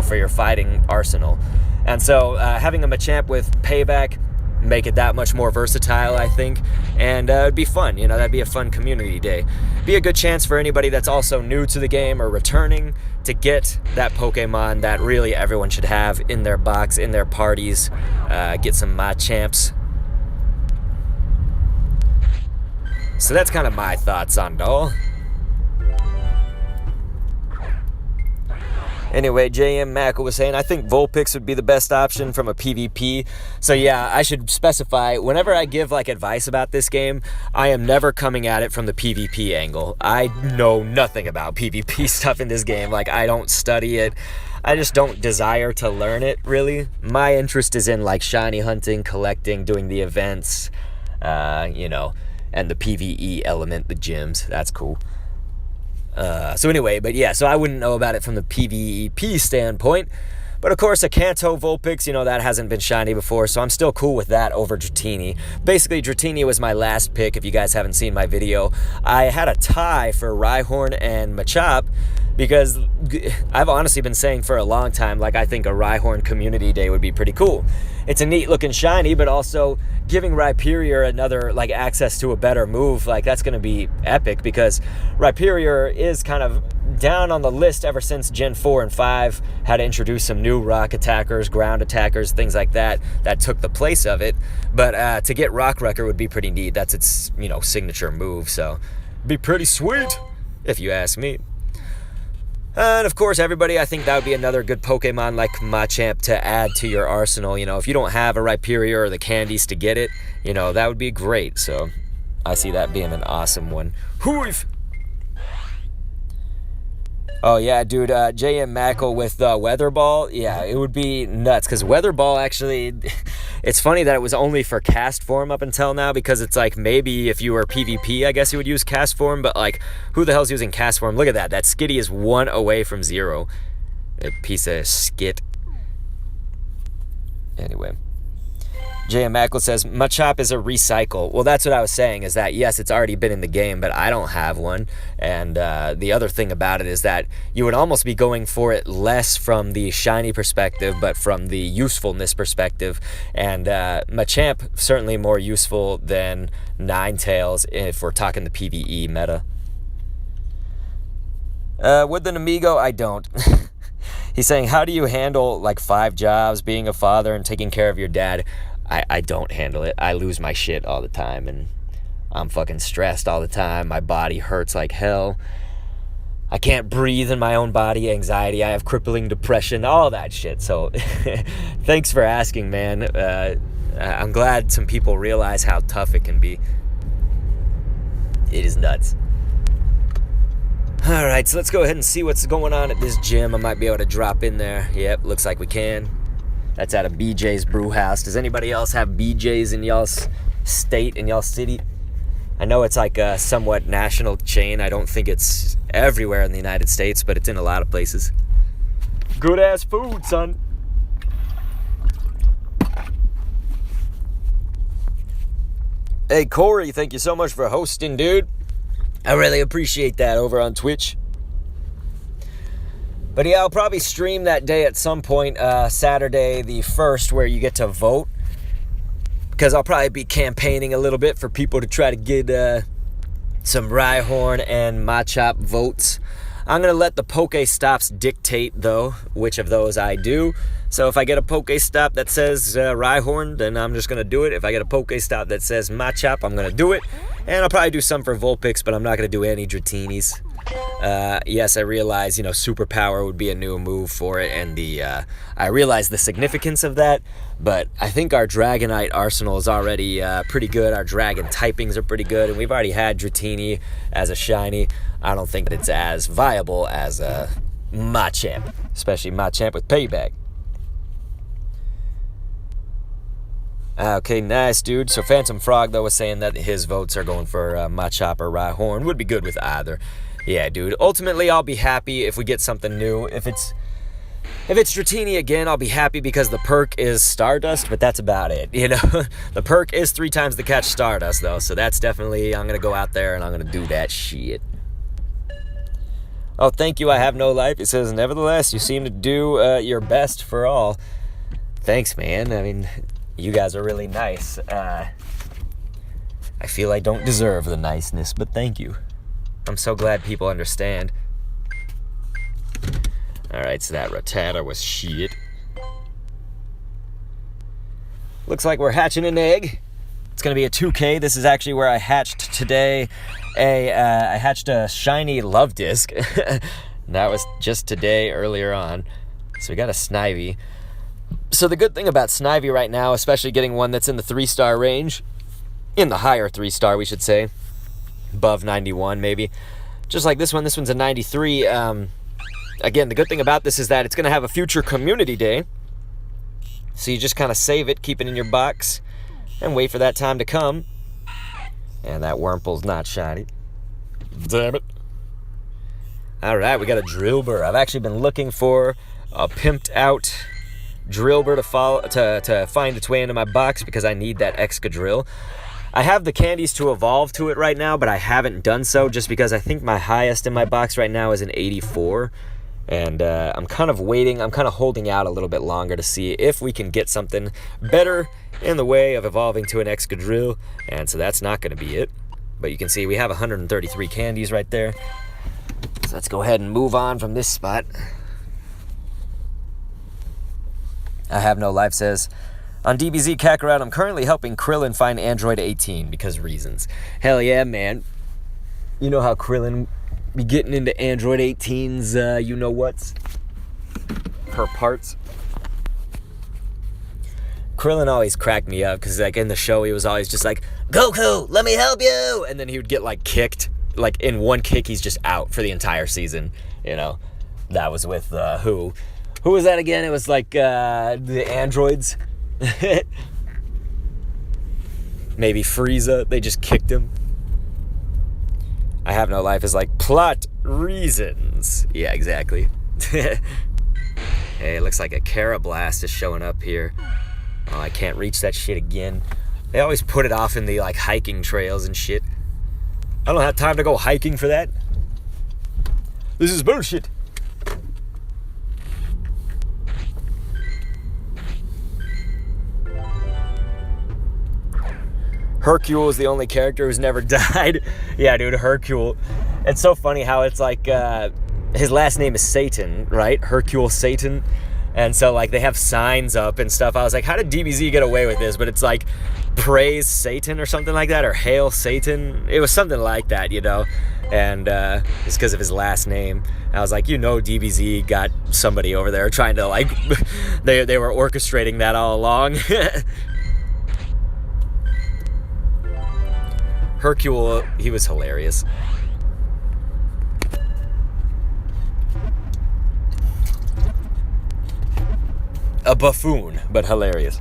for your fighting arsenal. And so having a Machamp with Payback, make it that much more versatile, I think, and it'd be fun. That'd be a fun community day. Be a good chance for anybody that's also new to the game or returning to get that Pokemon that really everyone should have in their box, in their parties. Get some Machamps. So that's kind of my thoughts on it all. Anyway, JM Mackle was saying, I think Vulpix would be the best option from a PvP. So yeah, I should specify, whenever I give advice about this game, I am never coming at it from the PvP angle. I know nothing about PvP stuff in this game. I don't study it. I just don't desire to learn it, really. My interest is in shiny hunting, collecting, doing the events, and the PvE element, the gyms. That's cool. So anyway, but yeah, so I wouldn't know about it from the PvP standpoint. But of course, a Kanto Vulpix, that hasn't been shiny before, so I'm still cool with that over Dratini. Basically, Dratini was my last pick, if you guys haven't seen my video. I had a tie for Rhyhorn and Machop, because I've honestly been saying for a long time, I think a Rhyhorn Community Day would be pretty cool. It's a neat looking shiny, but also giving Rhyperior another, access to a better move, that's going to be epic, because Rhyperior is kind of down on the list ever since Gen 4 and 5 had to introduce some new rock attackers, ground attackers, things like that took the place of it. But to get Rock Wrecker would be pretty neat. That's its, signature move, so be pretty sweet, if you ask me. And of course, everybody, I think that would be another good Pokemon like Machamp to add to your arsenal. If you don't have a Rhyperior or the candies to get it, that would be great. So I see that being an awesome one. Hoof! Oh yeah, dude, JM Mackle with Weather Ball, yeah, it would be nuts, because Weather Ball actually, it's funny that it was only for cast form up until now, because it's maybe if you were PvP, I guess you would use cast form, but who the hell's using cast form? Look at that, that Skitty is 1 away from 0. A piece of skit. Anyway. J.M. Mackle says, Machop is a recycle. Well, that's what I was saying, is that, yes, it's already been in the game, but I don't have one. And the other thing about it is that you would almost be going for it less from the shiny perspective, but from the usefulness perspective. And Machamp, certainly more useful than Ninetales if we're talking the PvE meta. With an Amigo, I don't. He's saying, how do you handle 5 jobs, being a father, and taking care of your dad? I don't handle it. I lose my shit all the time, and I'm fucking stressed all the time. My body hurts like hell. I can't breathe in my own body, anxiety. I have crippling depression, all that shit. So thanks for asking, man. I'm glad some people realize how tough it can be. It is nuts. All right, so let's go ahead and see what's going on at this gym. I might be able to drop in there. Yep, looks like we can. That's out of BJ's Brew House. Does anybody else have BJ's in y'all's state, in y'all city? I know it's a somewhat national chain. I don't think it's everywhere in the United States, but it's in a lot of places. Good ass food, son. Hey, Corey, thank you so much for hosting, dude. I really appreciate that over on Twitch. But yeah, I'll probably stream that day at some point, Saturday the 1st, where you get to vote. Because I'll probably be campaigning a little bit for people to try to get some Rhyhorn and Machop votes. I'm going to let the Pokestops dictate, though, which of those I do. So if I get a Pokestop that says Rhyhorn, then I'm just going to do it. If I get a Pokestop that says Machop, I'm going to do it. And I'll probably do some for Vulpix, but I'm not going to do any Dratinis. Yes, I realize, Superpower would be a new move for it, and I realize the significance of that, but I think our Dragonite arsenal is already pretty good. Our Dragon typings are pretty good, and we've already had Dratini as a shiny. I don't think it's as viable as Machamp, especially Machamp with Payback. Okay, nice, dude. So Phantom Frog, though, was saying that his votes are going for Machop or Rhyhorn. Would be good with either. Yeah, dude. Ultimately, I'll be happy if we get something new. If it's Dratini again, I'll be happy because the perk is Stardust, but that's about it, The perk is 3 times the catch Stardust, though, so that's definitely, I'm going to go out there and I'm going to do that shit. Oh, thank you, I have no life. It says, nevertheless, you seem to do your best for all. Thanks, man. I mean, you guys are really nice. I feel I don't deserve the niceness, but thank you. I'm so glad people understand. Alright, so that Rattata was shit. Looks like we're hatching an egg. It's going to be a 2K. This is actually where I hatched today. I hatched a shiny Love Disc. That was just today, earlier on. So we got a Snivy. So the good thing about Snivy right now, especially getting one that's in the 3-star range, in the higher 3-star, we should say, above 91 maybe, just like this one's a 93. Again, the good thing about this is that it's going to have a future community day, so you just kind of save it, keep it in your box, and wait for that time to come. And that Wurmple's not shiny, damn it. Alright, we got a Drillbur. I've actually been looking for a pimped out Drillbur to find its way into my box because I need that Excadrill. I have the candies to evolve to it right now, but I haven't done so just because I think my highest in my box right now is an 84. And I'm kind of waiting, I'm kind of holding out a little bit longer to see if we can get something better in the way of evolving to an Excadrill. And so that's not going to be it. But you can see we have 133 candies right there. So let's go ahead and move on from this spot. I have no life says, on DBZ Kakarot, I'm currently helping Krillin find Android 18 because reasons. Hell yeah, man. You know how Krillin be getting into Android 18's you-know-whats? Her parts. Krillin always cracked me up because, like, in the show, he was always just like, Goku, let me help you! And then he would get, like, kicked. Like, in one kick, he's just out for the entire season. That was with, who? Who was that again? It was, like, the androids. Maybe Frieza, they just kicked him. I have no life is like plot reasons. Yeah, exactly. Hey, it looks like a Carablast is showing up here. Oh, I can't reach that shit again. They always put it off in the like hiking trails and shit. I don't have time to go hiking for that. This is bullshit. Hercule is the only character who's never died. Yeah, dude, Hercule. It's so funny how it's like, his last name is Satan, right? Hercule Satan. And so, like, they have signs up and stuff. I was like, how did DBZ get away with this? But it's like, praise Satan or something like that, or hail Satan. It was something like that, And it's because of his last name. I was like, DBZ got somebody over there trying to, like, they were orchestrating that all along. Hercule, he was hilarious. A buffoon, but hilarious.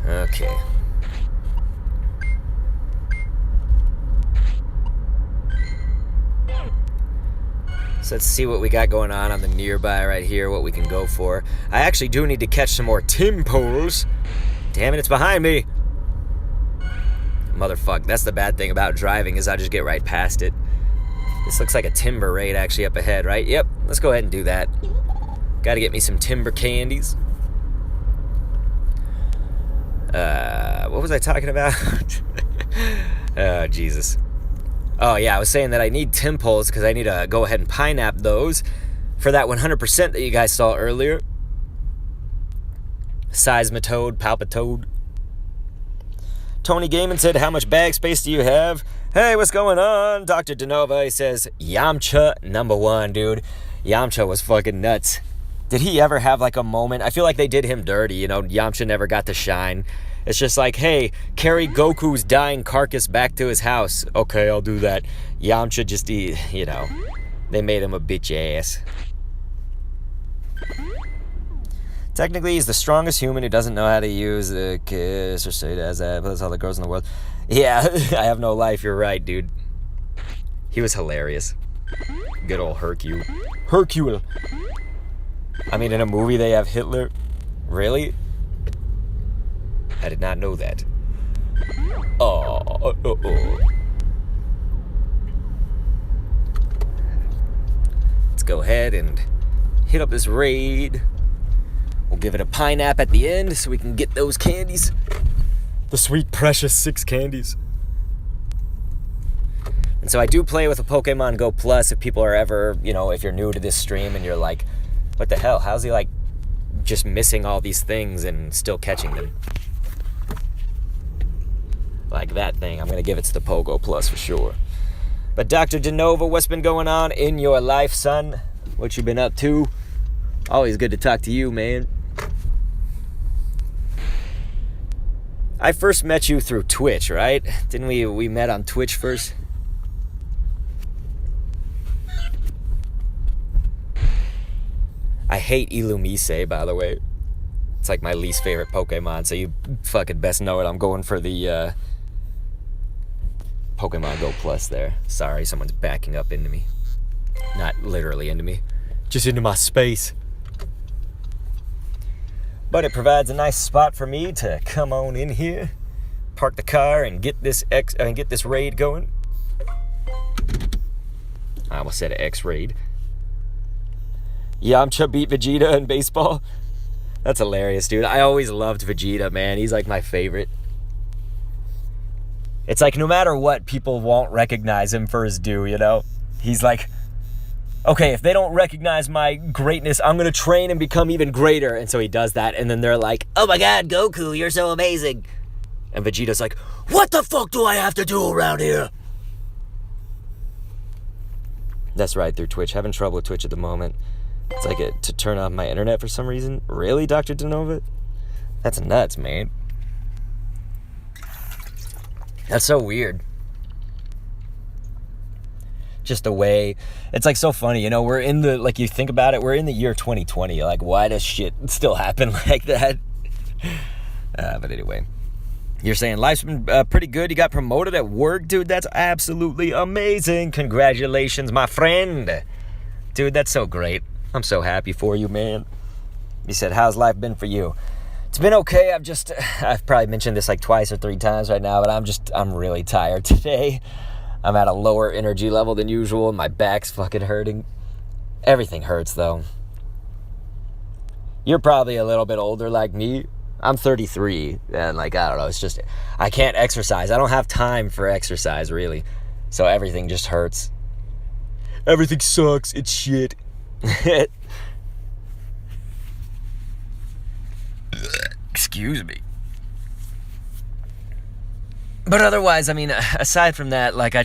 Okay. So let's see what we got going on the nearby right here, what we can go for. I actually do need to catch some more Timpoles. Damn it, it's behind me. motherfucker. That's the bad thing about driving, is I just get right past it. This looks like a timber raid actually up ahead, right? Yep, let's go ahead and do that. Gotta get me some timber candies. What was I talking about? Oh, Jesus. Oh, yeah, I was saying that I need Tim poles because I need to go ahead and pineapple those for that 100% that you guys saw earlier. Seismitoad, palpitoad. Tony Gaiman said, how much bag space do you have? Hey, what's going on? Dr. DeNova, he says, Yamcha #1, dude. Yamcha was fucking nuts. Did he ever have like a moment? I feel like they did him dirty, you know. Yamcha never got to shine. It's just like, hey, carry Goku's dying carcass back to his house. Okay, I'll do that. Yamcha just, you know, they made him a bitch ass. Technically, he's the strongest human who doesn't know how to use a kiss or say that. That's all the girls in the world. Yeah, I have no life. You're right, dude. He was hilarious. Good old Hercule. Hercule. I mean, in a movie they have Hitler. Really? I did not know that. Oh. Let's go ahead and hit up this raid. We'll give it a pineapple at the end so we can get those candies. The sweet, precious 6 candies. And so I do play with a Pokemon Go Plus if people are ever, you know, if you're new to this stream and you're like, what the hell? How's he like just missing all these things and still catching them? Like that thing. I'm going to give it to the Pogo Plus for sure. But Dr. DeNova, what's been going on in your life, son? What you been up to? Always good to talk to you, man. I first met you through Twitch, right? Didn't we met on Twitch first? I hate Illumise, by the way. It's like my least favorite Pokemon, so you fucking best know it. I'm going for the Pokemon Go Plus there. Sorry, someone's backing up into me. Not literally into me. Just into my space. But it provides a nice spot for me to come on in here, park the car, and get this raid going. I almost said an X raid. Yamcha beat Vegeta in baseball. That's hilarious, dude. I always loved Vegeta, man. He's like my favorite. It's like no matter what, people won't recognize him for his due, you know? He's like, okay, if they don't recognize my greatness, I'm going to train and become even greater. And so he does that, and then they're like, oh my god, Goku, you're so amazing. And Vegeta's like, what the fuck do I have to do around here? That's right, through Twitch. Having trouble with Twitch at the moment. It's like to turn off my internet for some reason. Really, Dr. DeNova? That's nuts, man. That's so weird. Just the way, it's like so funny, you know, we're in the, like you think about it, we're in the year 2020. Like, why does shit still happen like that? But anyway, you're saying life's been pretty good. You got promoted at work, dude. That's absolutely amazing. Congratulations, my friend. Dude, that's so great. I'm so happy for you, man. You said, how's life been for you? It's been okay. I've probably mentioned this like twice or 3 times right now, but I'm really tired today. I'm at a lower energy level than usual. My back's fucking hurting. Everything hurts, though. You're probably a little bit older like me. I'm 33, and like, I don't know, it's just, I can't exercise. I don't have time for exercise, really. So everything just hurts. Everything sucks. It's shit. Excuse me. But otherwise, I mean, aside from that, like, I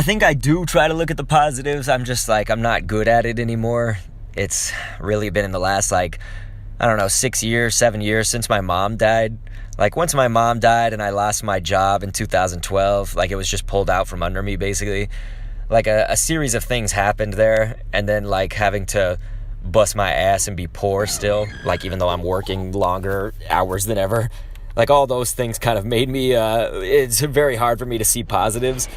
think I do try to look at the positives. I'm just like, I'm not good at it anymore. It's really been in the last, like, I don't know, 6 years, 7 years since my mom died. Like, once my mom died and I lost my job in 2012, like, it was just pulled out from under me, basically. Like, a series of things happened there, and then, like, having to bust my ass and be poor still, like, even though I'm working longer hours than ever. Like, all those things kind of made me, it's very hard for me to see positives,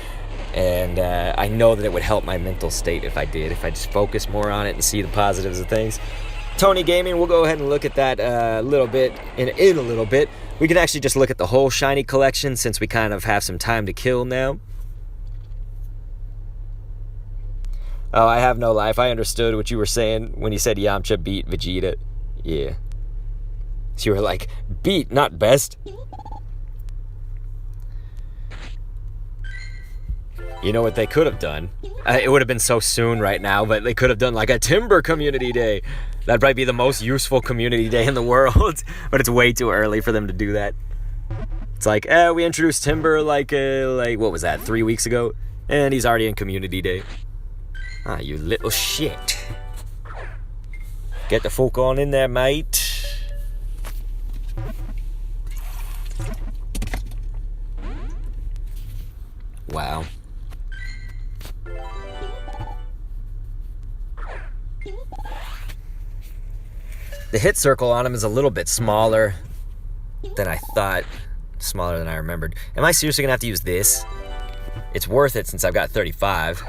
and I know that it would help my mental state if I just focus more on it and see the positives of things. Tony Gaming, we'll go ahead and look at that a little bit, in a little bit. We can actually just look at the whole shiny collection since we kind of have some time to kill now. Oh, I have no life. I understood what you were saying when you said Yamcha beat Vegeta. Yeah. So you were like, beat, not best. You know what they could have done? It would have been so soon right now, but they could have done like a Timber Community Day. That'd probably be the most useful community day in the world, but it's way too early for them to do that. It's like, we introduced Timber like what was that, 3 weeks ago? And he's already in Community Day. Ah, you little shit. Get the fuck on in there, mate. Wow. The hit circle on him is a little bit smaller than I thought. Smaller than I remembered. Am I seriously going to have to use this? It's worth it since I've got 35.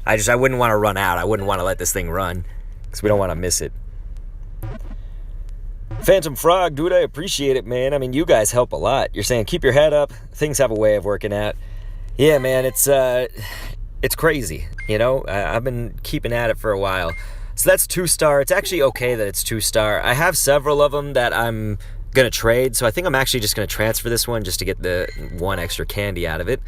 I wouldn't want to run out. I wouldn't want to let this thing run. Because we don't want to miss it. Phantom Frog, dude, I appreciate it, man. I mean, you guys help a lot. You're saying keep your head up. Things have a way of working out. Yeah, man, it's crazy. You know, I've been keeping at it for a while. So that's 2-star. It's actually okay that it's 2-star. I have several of them that I'm going to trade, so I think I'm actually just going to transfer this one just to get the one extra candy out of it.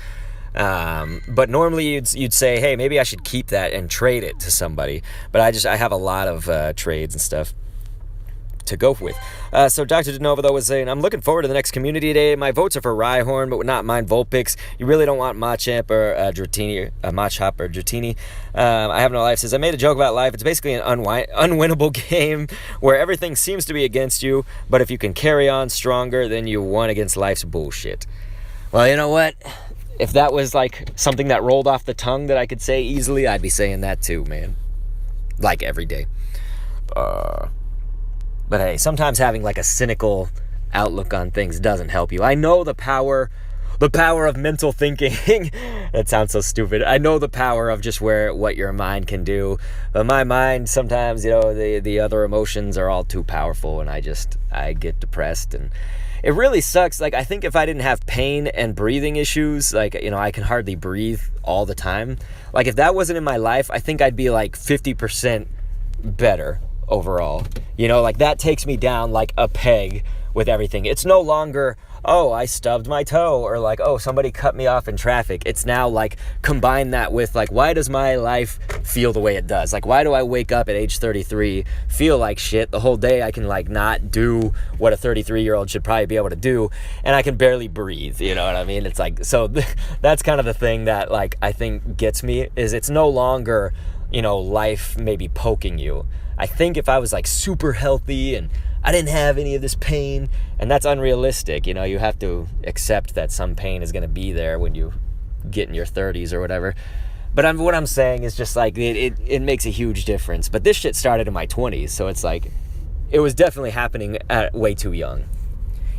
But normally you'd say, hey, maybe I should keep that and trade it to somebody. But I have a lot of trades and stuff to go with. So Dr. DeNova, though, was saying, I'm looking forward to the next community day. My votes are for Rhyhorn, but would not mind Vulpix. You really don't want Machamp or Dratini, Machop or Dratini. I have no life. Says, I made a joke about life. It's basically an unwinnable game where everything seems to be against you, but if you can carry on stronger, then you won against life's bullshit. Well, you know what? If that was like something that rolled off the tongue that I could say easily, I'd be saying that too, man. Like every day. But hey, sometimes having like a cynical outlook on things doesn't help you. I know the power of mental thinking. That sounds so stupid. I know the power of just what your mind can do. But my mind sometimes, you know, the other emotions are all too powerful, and I get depressed, and it really sucks. Like, I think if I didn't have pain and breathing issues, like, you know, I can hardly breathe all the time. Like, if that wasn't in my life, I think I'd be like 50% better overall. You know, like, that takes me down like a peg with everything. It's no longer, oh, I stubbed my toe, or like, oh, somebody cut me off in traffic. It's now like, combine that with like, why does my life feel the way it does? Like, why do I wake up at age 33, feel like shit the whole day? I can like not do what a 33-year-old should probably be able to do, and I can barely breathe, you know what I mean? It's like, so that's kind of the thing that like I think gets me, is it's no longer, you know, life maybe poking you. I think if I was like super healthy and I didn't have any of this pain, and that's unrealistic, you know, you have to accept that some pain is going to be there when you get in your 30s or whatever. But what I'm saying is just like, it makes a huge difference. But this shit started in my 20s, so it's like, it was definitely happening at way too young.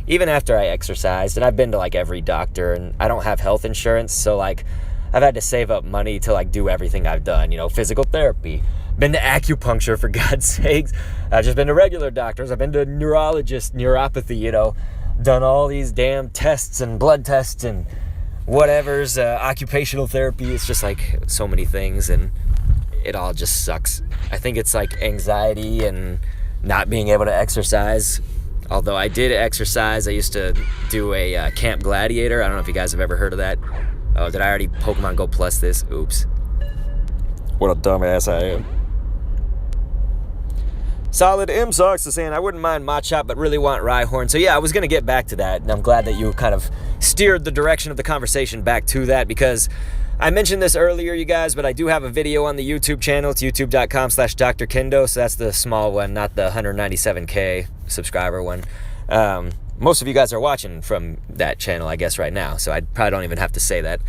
Even after I exercised, and I've been to like every doctor, and I don't have health insurance, so like, I've had to save up money to like do everything I've done, you know, physical therapy, been to acupuncture, for God's sakes. I've just been to regular doctors. I've been to neurologists, neuropathy, you know, done all these damn tests and blood tests and whatever's, occupational therapy. It's just like so many things, and it all just sucks. I think it's like anxiety and not being able to exercise. Although I did exercise. I used to do a Camp Gladiator. I don't know if you guys have ever heard of that. Oh, did I already Pokemon Go Plus this? Oops. What a dumbass I am. Solid M Sox is saying, I wouldn't mind Machop, but really want Rhyhorn. So yeah, I was going to get back to that, and I'm glad that you kind of steered the direction of the conversation back to that, because I mentioned this earlier, you guys, but I do have a video on the YouTube channel. It's youtube.com/Dr. Kendo, so that's the small one, not the 197K subscriber one. Most of you guys are watching from that channel, I guess, right now, so I probably don't even have to say that.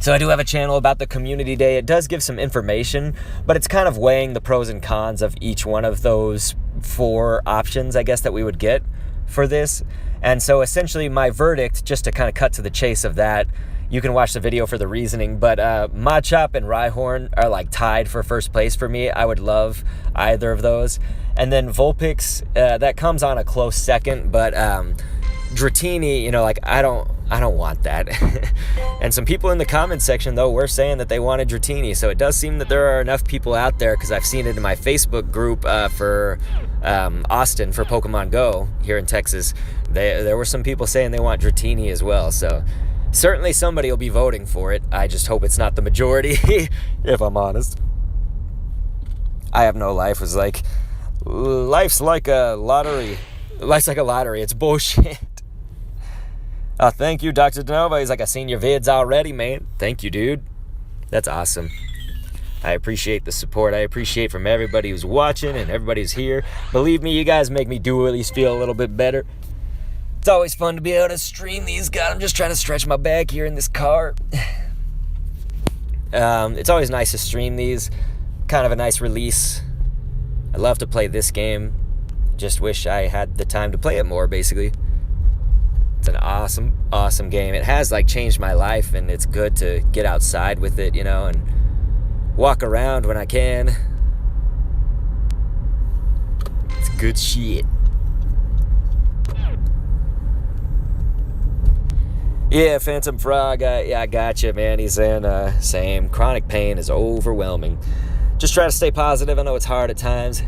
So I do have a channel about the community day. It does give some information, but it's kind of weighing the pros and cons of each one of those 4 options, I guess, that we would get for this. And so essentially my verdict, just to kind of cut to the chase of that, you can watch the video for the reasoning, but Machop and Rhyhorn are like tied for first place for me. I would love either of those. And then Vulpix, that comes on a close second, but Dratini, you know, like I don't want that. And some people in the comments section though were saying that they wanted Dratini, so it does seem that there are enough people out there, because I've seen it in my Facebook group for Austin for Pokemon Go here in Texas. There were some people saying they want Dratini as well, so certainly somebody will be voting for it. I just hope it's not the majority, if I'm honest. I Have No Life was like, life's like a lottery. Life's like a lottery. It's bullshit. Thank you, Dr. Denova. He's like, I seen your vids already, man. Thank you, dude. That's awesome. I appreciate the support. I appreciate from everybody who's watching and everybody who's here. Believe me, you guys make me do at least feel a little bit better. It's always fun to be able to stream these. God, I'm just trying to stretch my back here in this car. It's always nice to stream these. Kind of a nice release. I love to play this game. Just wish I had the time to play it more, basically. It's an awesome, awesome game. It has, like, changed my life, and it's good to get outside with it, you know, and walk around when I can. It's good shit. Yeah, Phantom Frog, I gotcha, man. He's saying, same. Chronic pain is overwhelming. Just try to stay positive. I know it's hard at times.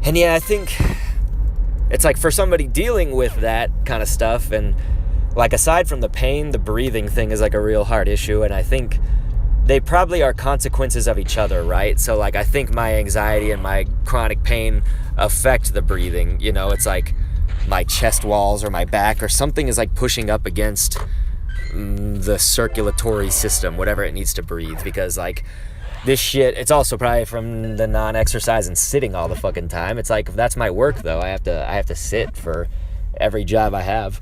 And yeah, I think it's like for somebody dealing with that kind of stuff, and like aside from the pain, the breathing thing is like a real hard issue, and I think they probably are consequences of each other, right? So like I think my anxiety and my chronic pain affect the breathing, you know. It's like my chest walls or my back or something is like pushing up against the circulatory system, whatever it needs to breathe, because like this shit, it's also probably from the non-exercise and sitting all the fucking time. It's like, that's my work though. I have to sit for every job I have.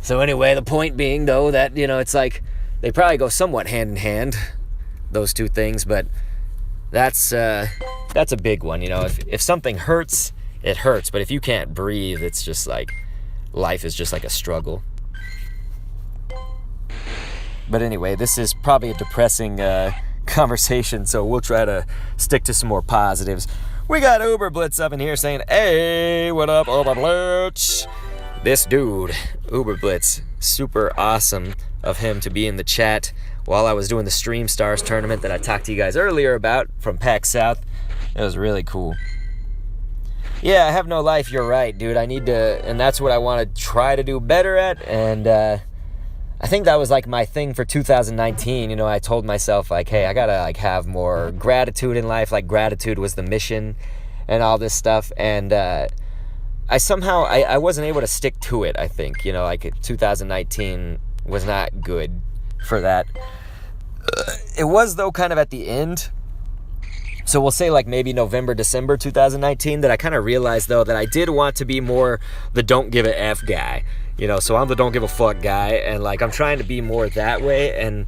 So anyway, the point being though that, you know, it's like they probably go somewhat hand in hand, those two things, but that's a big one, you know. If something hurts, it hurts, but if you can't breathe, it's just like life is just like a struggle. But anyway, this is probably a depressing conversation, so we'll try to stick to some more positives. We got Uber Blitz up in here saying, hey, what up, Uber Blitz? This dude, Uber Blitz, super awesome of him to be in the chat while I was doing the Stream Stars tournament that I talked to you guys earlier about from PAX South. It was really cool. Yeah, I have no life, you're right, dude. I need to, and that's what I want to try to do better at, and I think that was like my thing for 2019. You know, I told myself like, hey, I gotta like have more gratitude in life. Like gratitude was the mission and all this stuff. And I wasn't able to stick to it, I think. You know, like 2019 was not good for that. It was though kind of at the end. So we'll say like maybe November, December 2019 that I kind of realized though that I did want to be more the don't give a F guy. You know, so I'm the don't give a fuck guy, and like I'm trying to be more that way. And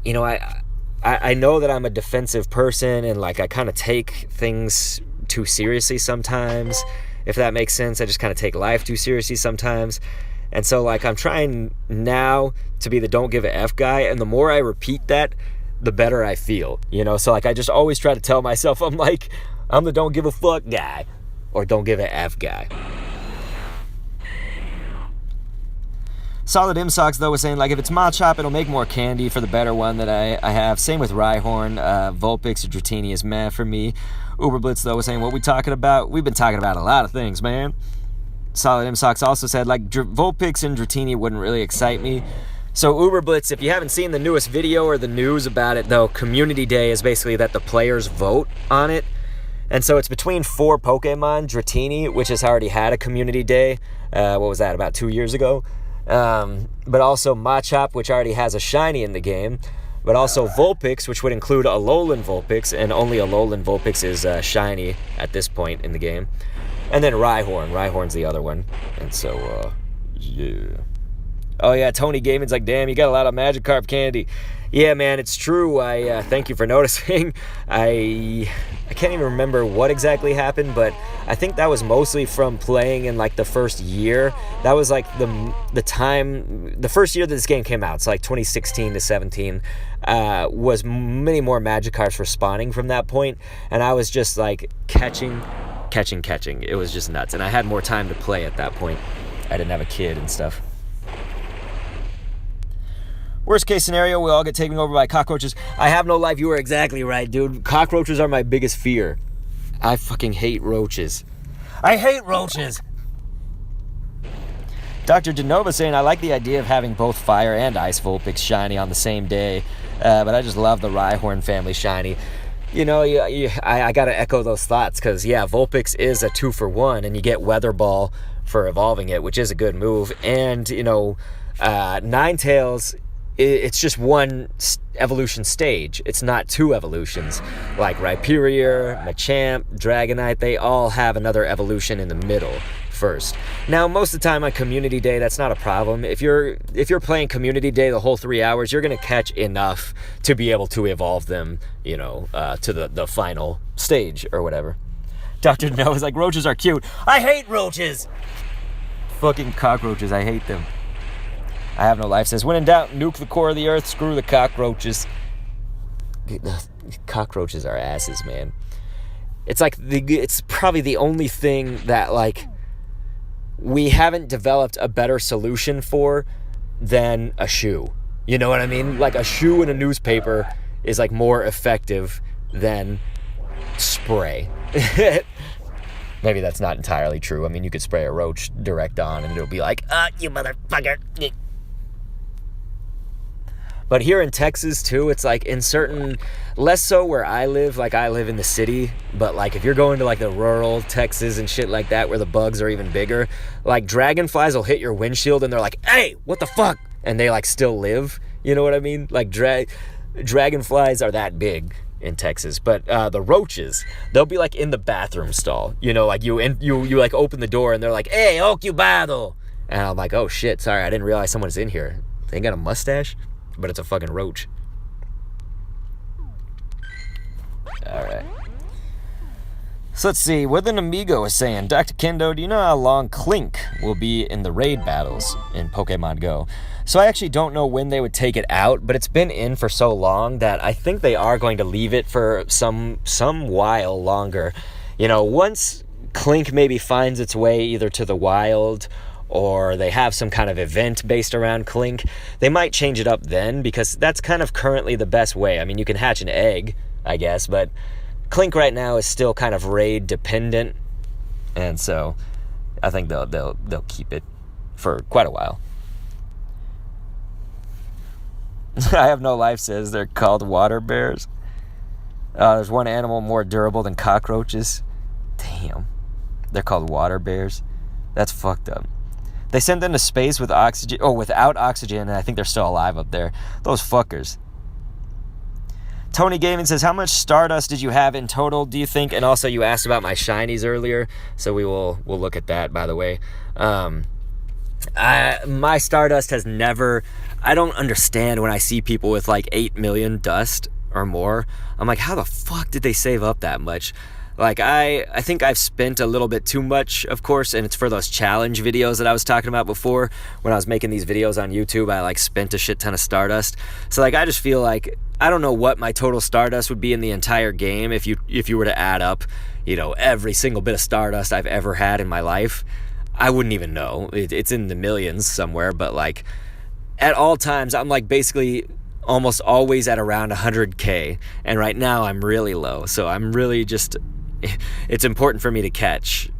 you know, I know that I'm a defensive person, and like I kind of take things too seriously sometimes, if that makes sense. I just kind of take life too seriously sometimes. And so like I'm trying now to be the don't give a F guy, and the more I repeat that, the better I feel, you know. So like I just always try to tell myself I'm the don't give a fuck guy, or don't give a F guy. Solid Imsox, though, was saying, like, if it's Machop, it'll make more candy for the better one that I have. Same with Rhyhorn. Vulpix or Dratini is meh for me. Uber Blitz, though, was saying, what we talking about? We've been talking about a lot of things, man. Solid Imsox also said, like, Vulpix and Dratini wouldn't really excite me. So, Uber Blitz, if you haven't seen the newest video or the news about it, though, Community Day is basically that the players vote on it. And so it's between 4 Pokemon. Dratini, which has already had a Community Day. What was that, about 2 years ago? But also Machop, which already has a shiny in the game, but also Vulpix, which would include Alolan Vulpix, and only Alolan Vulpix is shiny at this point in the game. And then Rhyhorn. Rhyhorn's the other one. And so, yeah. Oh yeah, Tony Gaiman's like, damn, you got a lot of Magikarp candy. Yeah, man, it's true. I thank you for noticing. I can't even remember what exactly happened, but I think that was mostly from playing in like the first year. That was like the first year that this game came out. So like 2016 to 17 was many more Magikarps were spawning from that point, and I was just like catching. It was just nuts, and I had more time to play at that point. I didn't have a kid and stuff. Worst case scenario, we all get taken over by cockroaches. I have no life. You were exactly right, dude. Cockroaches are my biggest fear. I fucking hate roaches. I hate roaches. Dr. Denova saying, I like the idea of having both fire and ice Vulpix shiny on the same day, but I just love the Rhyhorn family shiny. You know, I gotta echo those thoughts, because, yeah, Vulpix is a 2-for-1, and you get Weather Ball for evolving it, which is a good move. And, you know, Ninetales, it's just one evolution stage. It's not 2 evolutions. Like Rhyperior, Machamp, Dragonite, they all have another evolution in the middle first. Now, most of the time on Community Day, that's not a problem. If you're playing Community Day the whole 3 hours, you're going to catch enough to be able to evolve them, you know, to the final stage or whatever. Dr. No is like, roaches are cute. I hate roaches! Fucking cockroaches, I hate them. I have no life says, when in doubt, nuke the core of the earth, screw the cockroaches. Cockroaches are asses, man. It's like, it's probably the only thing that, like, we haven't developed a better solution for than a shoe. You know what I mean? Like, a shoe in a newspaper is, like, more effective than spray. Maybe that's not entirely true. I mean, you could spray a roach direct on and it'll be like, you motherfucker. But here in Texas, too, it's like in certain, less so where I live, like I live in the city, but like if you're going to like the rural Texas and shit like that where the bugs are even bigger, like dragonflies will hit your windshield and they're like, hey, what the fuck? And they like still live, you know what I mean? Like dragonflies are that big in Texas, but the roaches, they'll be like in the bathroom stall, you know, like you like open the door and they're like, hey, ocupado. And I'm like, oh shit, sorry, I didn't realize someone's in here. They ain't got a mustache? But it's a fucking roach. Alright. So let's see. What an Amigo is saying. Dr. Kendo, do you know how long Clink will be in the raid battles in Pokemon Go? So I actually don't know when they would take it out, but it's been in for so long that I think they are going to leave it for some while longer. You know, once Clink maybe finds its way either to the wild or they have some kind of event based around Clink, they might change it up then, because that's kind of currently the best way. I mean, you can hatch an egg, I guess, but Clink right now is still kind of raid dependent, and so I think they'll keep it for quite a while. I have no life says they're called water bears. There's one animal more durable than cockroaches. Damn, they're called water bears. That's fucked up. They sent them to space with oxygen, without oxygen, and I think they're still alive up there. Those fuckers. Tony Gaming says, how much Stardust did you have in total, do you think? And also, you asked about my shinies earlier, so we'll look at that, by the way. My Stardust has never... I don't understand when I see people with like 8 million dust or more. I'm like, how the fuck did they save up that much? Like, I think I've spent a little bit too much, of course, and it's for those challenge videos that I was talking about before. When I was making these videos on YouTube, I, like, spent a shit ton of Stardust. So, like, I just feel like, I don't know what my total Stardust would be in the entire game if you were to add up, you know, every single bit of Stardust I've ever had in my life. I wouldn't even know. It's in the millions somewhere, but, like, at all times, I'm, like, basically almost always at around 100K, and right now I'm really low, so I'm really just... It's important for me to catch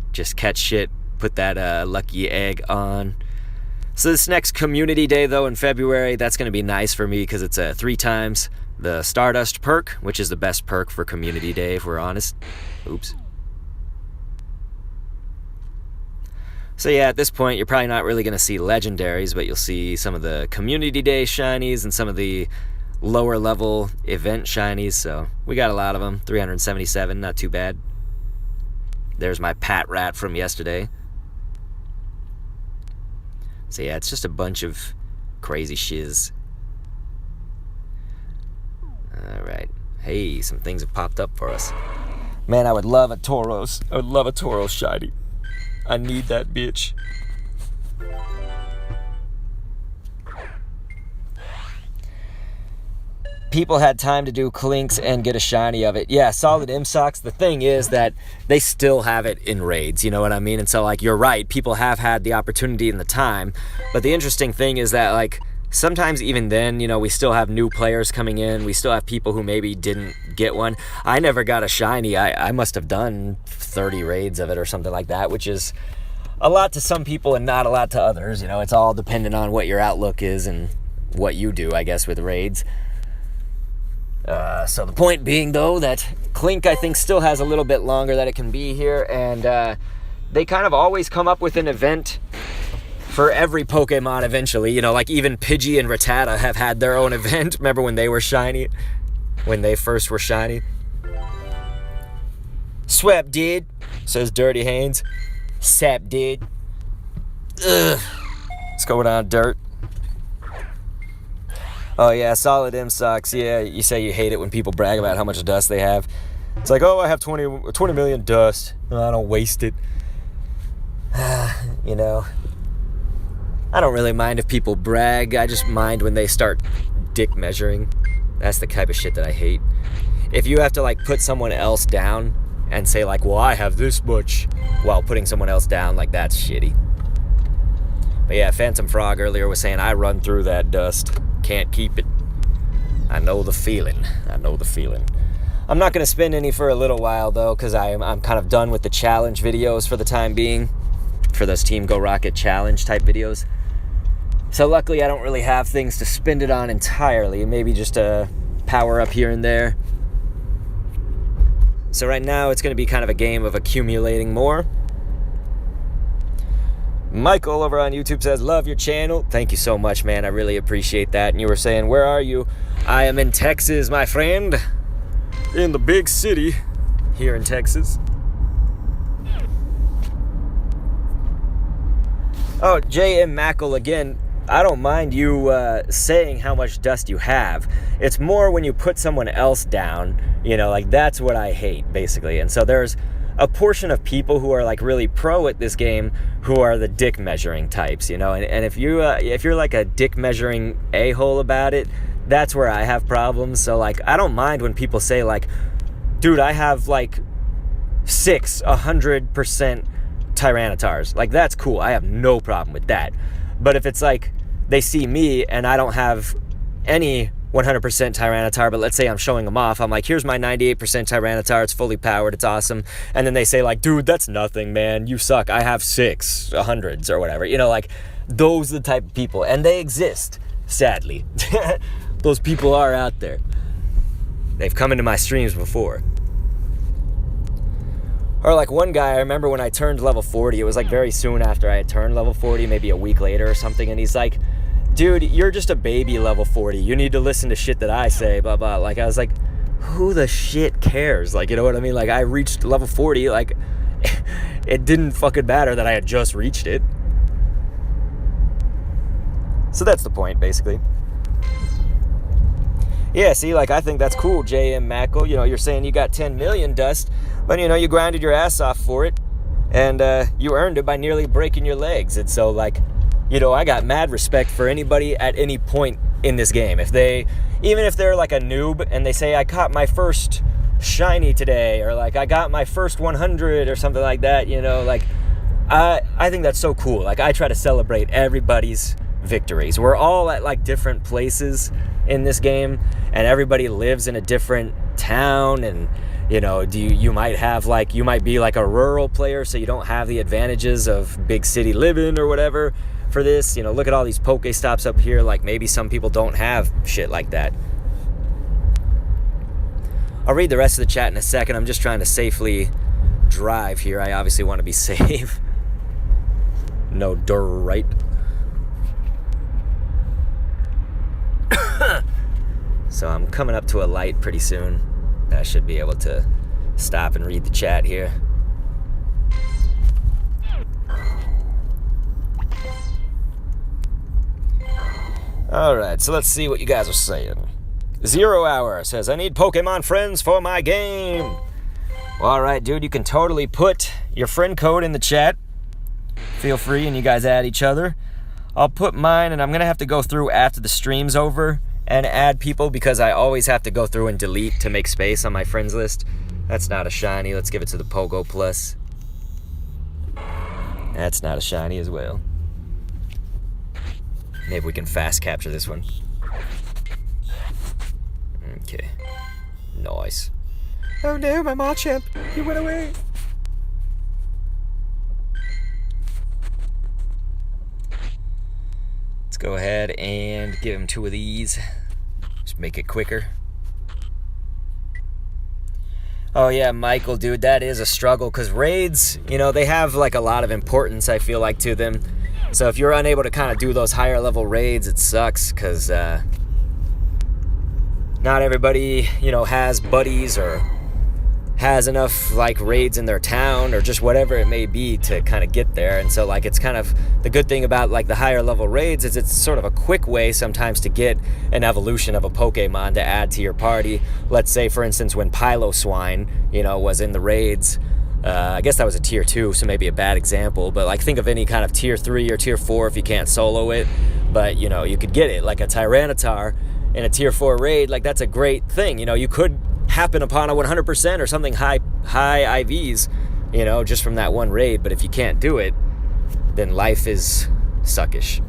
shit, put that lucky egg on. So this next Community Day, though, in February, that's going to be nice for me because it's 3 times the Stardust perk, which is the best perk for Community Day, if we're honest. Oops. So yeah, at this point, you're probably not really going to see legendaries, but you'll see some of the Community Day shinies and some of the lower level event shinies. So we got a lot of them. 377, not too bad. There's my Pat Rat from yesterday. So yeah, it's just a bunch of Crazy shiz. Alright. Hey, some things have popped up for us. Man, I would love a Tauros. I would love a Tauros shiny. I need that bitch. People had time to do Clinks and get a shiny of it. Yeah, solid M-Socks. The thing is that they still have it in raids, you know what I mean? And so, like, you're right. People have had the opportunity and the time. But the interesting thing is that, like, sometimes even then, you know, we still have new players coming in. We still have people who maybe didn't get one. I never got a shiny. I must have done 30 raids of it or something like that, which is a lot to some people and not a lot to others. You know, it's all dependent on what your outlook is and what you do, I guess, with raids. So the point being, though, that Clink, I think, still has a little bit longer that it can be here, and they kind of always come up with an event for every Pokemon eventually. You know, like even Pidgey and Rattata have had their own event. Remember when they were shiny? When they first were shiny? Swap did, says Dirty Haynes. Sap did. Ugh. What's going on, Dirt? Oh, yeah, solid M-Socks. Yeah, you say you hate it when people brag about how much dust they have. It's like, oh, I have 20 million dust. Oh, I don't waste it. You know, I don't really mind if people brag. I just mind when they start dick measuring. That's the type of shit that I hate. If you have to, like, put someone else down and say, like, well, I have this much, while putting someone else down, like, that's shitty. But yeah, Phantom Frog earlier was saying, I run through that dust. Can't keep it. I know the feeling. I know the feeling. I'm not going to spend any for a little while, though, because I'm kind of done with the challenge videos for the time being, for those Team Go Rocket challenge type videos. So luckily, I don't really have things to spend it on entirely. Maybe just a power up here and there. So right now, it's going to be kind of a game of accumulating more. Michael over on YouTube says, love your channel. Thank you so much, man. I really appreciate that. And you were saying, where are you? I am in Texas, my friend. In the big city here in Texas. Oh, J.M. Mackle again. I don't mind you saying how much dust you have. It's more when you put someone else down, you know, like that's what I hate, basically. And so there's a portion of people who are like really pro at this game who are the dick measuring types, you know, and if you're like a dick measuring a-hole about it, that's where I have problems. So like I don't mind when people say like, dude, I have like 100% Tyrannotars. Like that's cool. I have no problem with that. But if it's like they see me and I don't have any 100% Tyranitar, but let's say I'm showing them off, I'm like, here's my 98% Tyranitar, it's fully powered, it's awesome, and then they say like, dude, that's nothing, man, you suck, I have 100s or whatever, you know, like, those are the type of people, and they exist, sadly. Those people are out there. They've come into my streams before. Or like one guy, I remember when I turned level 40, it was like very soon after I had turned level 40, maybe a week later or something, and he's like, dude, you're just a baby level 40. You need to listen to shit that I say, blah, blah. Like, I was like, who the shit cares? Like, you know what I mean? Like, I reached level 40. Like, it didn't fucking matter that I had just reached it. So that's the point, basically. Yeah, see, like, I think that's cool, J.M. Mackle. You know, you're saying you got 10 million dust, but, you know, you grinded your ass off for it, and you earned it by nearly breaking your legs. And so, like, you know, I got mad respect for anybody at any point in this game. Even if they're like a noob and they say, I caught my first shiny today, or like I got my first 100 or something like that, you know, like I think that's so cool. Like I try to celebrate everybody's victories. We're all at like different places in this game, and everybody lives in a different town, and you know, you might have like, you might be like a rural player, so you don't have the advantages of big city living or whatever. For this, you know, look at all these Pokestops up here. Like maybe some people don't have shit like that. I'll read the rest of the chat in a second. I'm just trying to safely drive here. I obviously want to be safe. No dirt. So I'm coming up to a light pretty soon. I should be able to stop and read the chat here. Alright, so let's see what you guys are saying. 0 Hour says, I need Pokemon friends for my game. Well, alright, dude, you can totally put your friend code in the chat. Feel free, and you guys add each other. I'll put mine, and I'm going to have to go through after the stream's over and add people because I always have to go through and delete to make space on my friends list. That's not a shiny. Let's give it to the Pogo Plus. That's not a shiny as well. Maybe we can fast capture this one. Okay. Nice. Oh no, my Machamp. He went away. Let's go ahead and give him 2 of these. Just make it quicker. Oh yeah, Michael, dude, that is a struggle because raids, you know, they have like a lot of importance, I feel like, to them. So if you're unable to kind of do those higher level raids, it sucks because not everybody, you know, has buddies or has enough like raids in their town or just whatever it may be to kind of get there. And so like it's kind of the good thing about like the higher level raids is it's sort of a quick way sometimes to get an evolution of a Pokemon to add to your party. Let's say for instance when Piloswine, you know, was in the raids, I guess that was a tier 2, so maybe a bad example, but like think of any kind of tier 3 or tier 4 if you can't solo it, but you know, you could get it like a Tyranitar in a tier 4 raid. Like that's a great thing, you know, you could happen upon a 100% or something high IVs, you know, just from that one raid. But if you can't do it, then life is suckish.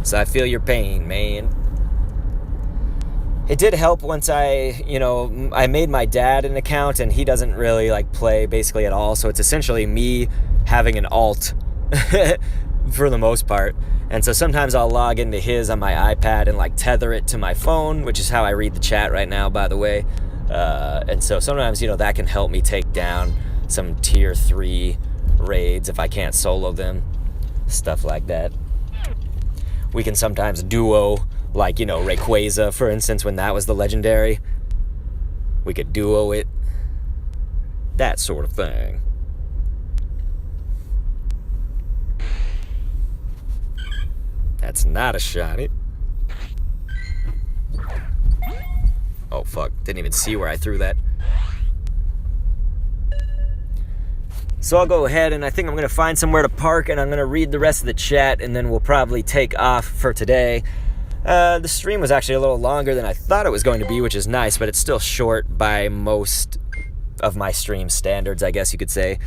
So I feel your pain, man. It did help once I made my dad an account, and he doesn't really like play basically at all, so it's essentially me having an alt for the most part. And so sometimes I'll log into his on my iPad and like tether it to my phone, which is how I read the chat right now, by the way. And so sometimes, you know, that can help me take down some tier 3 raids if I can't solo them, stuff like that. We can sometimes duo, like, you know, Rayquaza, for instance, when that was the legendary. We could duo it, that sort of thing. That's not a shiny. Oh, fuck. Didn't even see where I threw that. So I'll go ahead and I think I'm going to find somewhere to park, and I'm going to read the rest of the chat, and then we'll probably take off for today. The stream was actually a little longer than I thought it was going to be, which is nice, but it's still short by most of my stream standards, I guess you could say.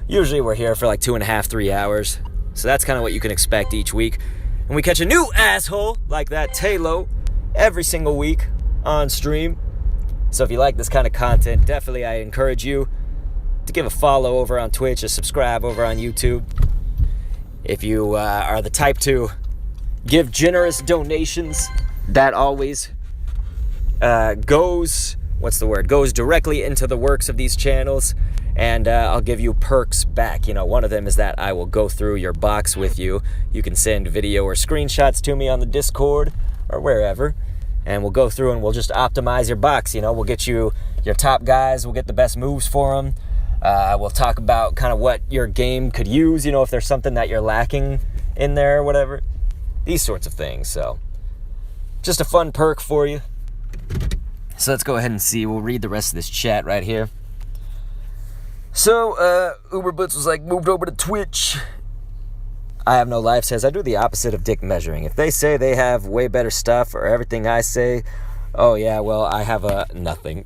Usually we're here for like 2.5, 3 hours. So that's kind of what you can expect each week. And we catch a new asshole like that Talo every single week on stream. So if you like this kind of content, definitely I encourage you to give a follow over on Twitch, a subscribe over on YouTube. If you are the type to give generous donations, that always goes directly into the works of these channels, and I'll give you perks back. You know, one of them is that I will go through your box with you. You can send video or screenshots to me on the Discord or wherever, and we'll go through and we'll just optimize your box. You know, we'll get you your top guys, we'll get the best moves for them. We'll talk about kind of what your game could use, you know, if there's something that you're lacking in there or whatever. These sorts of things. So just a fun perk for you. So let's go ahead and see. We'll read the rest of this chat right here. So Uberbutz was like, moved over to Twitch. I Have No Life says, I do the opposite of dick measuring. If they say they have way better stuff or everything I say, oh yeah, well, I have nothing.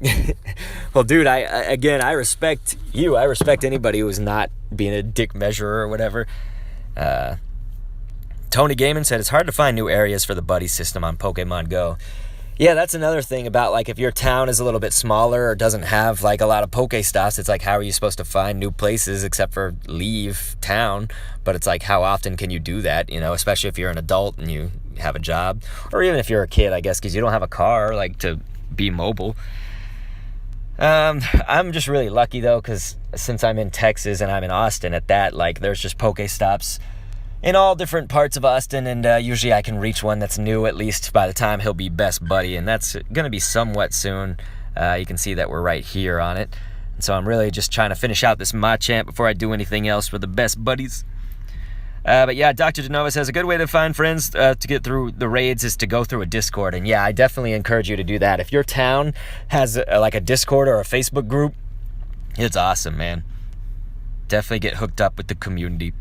Well, dude, I respect you. I respect anybody who's not being a dick measurer or whatever. Tony Gaiman said, it's hard to find new areas for the buddy system on Pokemon Go. Yeah, that's another thing about, like, if your town is a little bit smaller or doesn't have, like, a lot of Pokestops, it's like, how are you supposed to find new places except for leave town? But it's like, how often can you do that, you know, especially if you're an adult and you have a job? Or even if you're a kid, I guess, because you don't have a car, like, to be mobile. I'm just really lucky, though, because since I'm in Texas and I'm in Austin at that, like, there's just Pokestops in all different parts of Austin, and usually I can reach one that's new at least by the time he'll be best buddy, and that's going to be somewhat soon. You can see that we're right here on it. And so I'm really just trying to finish out this Machamp before I do anything else for the best buddies. But yeah, Dr. Denova says a good way to find friends to get through the raids is to go through a Discord. And yeah, I definitely encourage you to do that. If your town has like a Discord or a Facebook group, it's awesome, man. Definitely get hooked up with the community.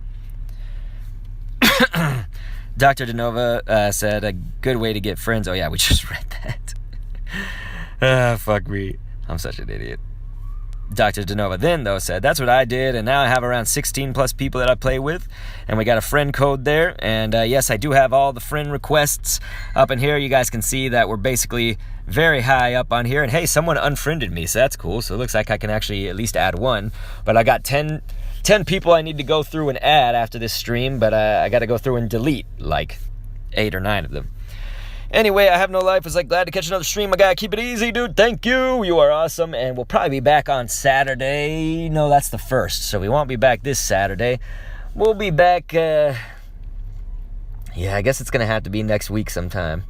Dr. Denova said a good way to get friends. Oh yeah, we just read that. Fuck me. I'm such an idiot. Dr. Denova then, though, said, that's what I did, and now I have around 16 plus people that I play with, and we got a friend code there, and yes, I do have all the friend requests up in here. You guys can see that we're basically very high up on here, and hey, someone unfriended me, so that's cool. So it looks like I can actually at least add one, but I got 10 people I need to go through and add after this stream, but I got to go through and delete like 8 or 9 of them. Anyway, I have no life. Was like glad to catch another stream. I gotta keep it easy, dude. Thank you. You are awesome. And we'll probably be back on Saturday. No, that's the 1st. So we won't be back this Saturday. We'll be back, yeah, I guess it's gonna have to be next week sometime.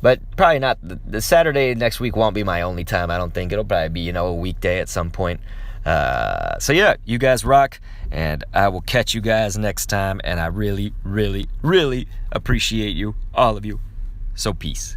But probably not. The Saturday next week won't be my only time, I don't think. It'll probably be, a weekday at some point. So yeah, you guys rock. And I will catch you guys next time. And I really, really, really appreciate you. All of you. So peace.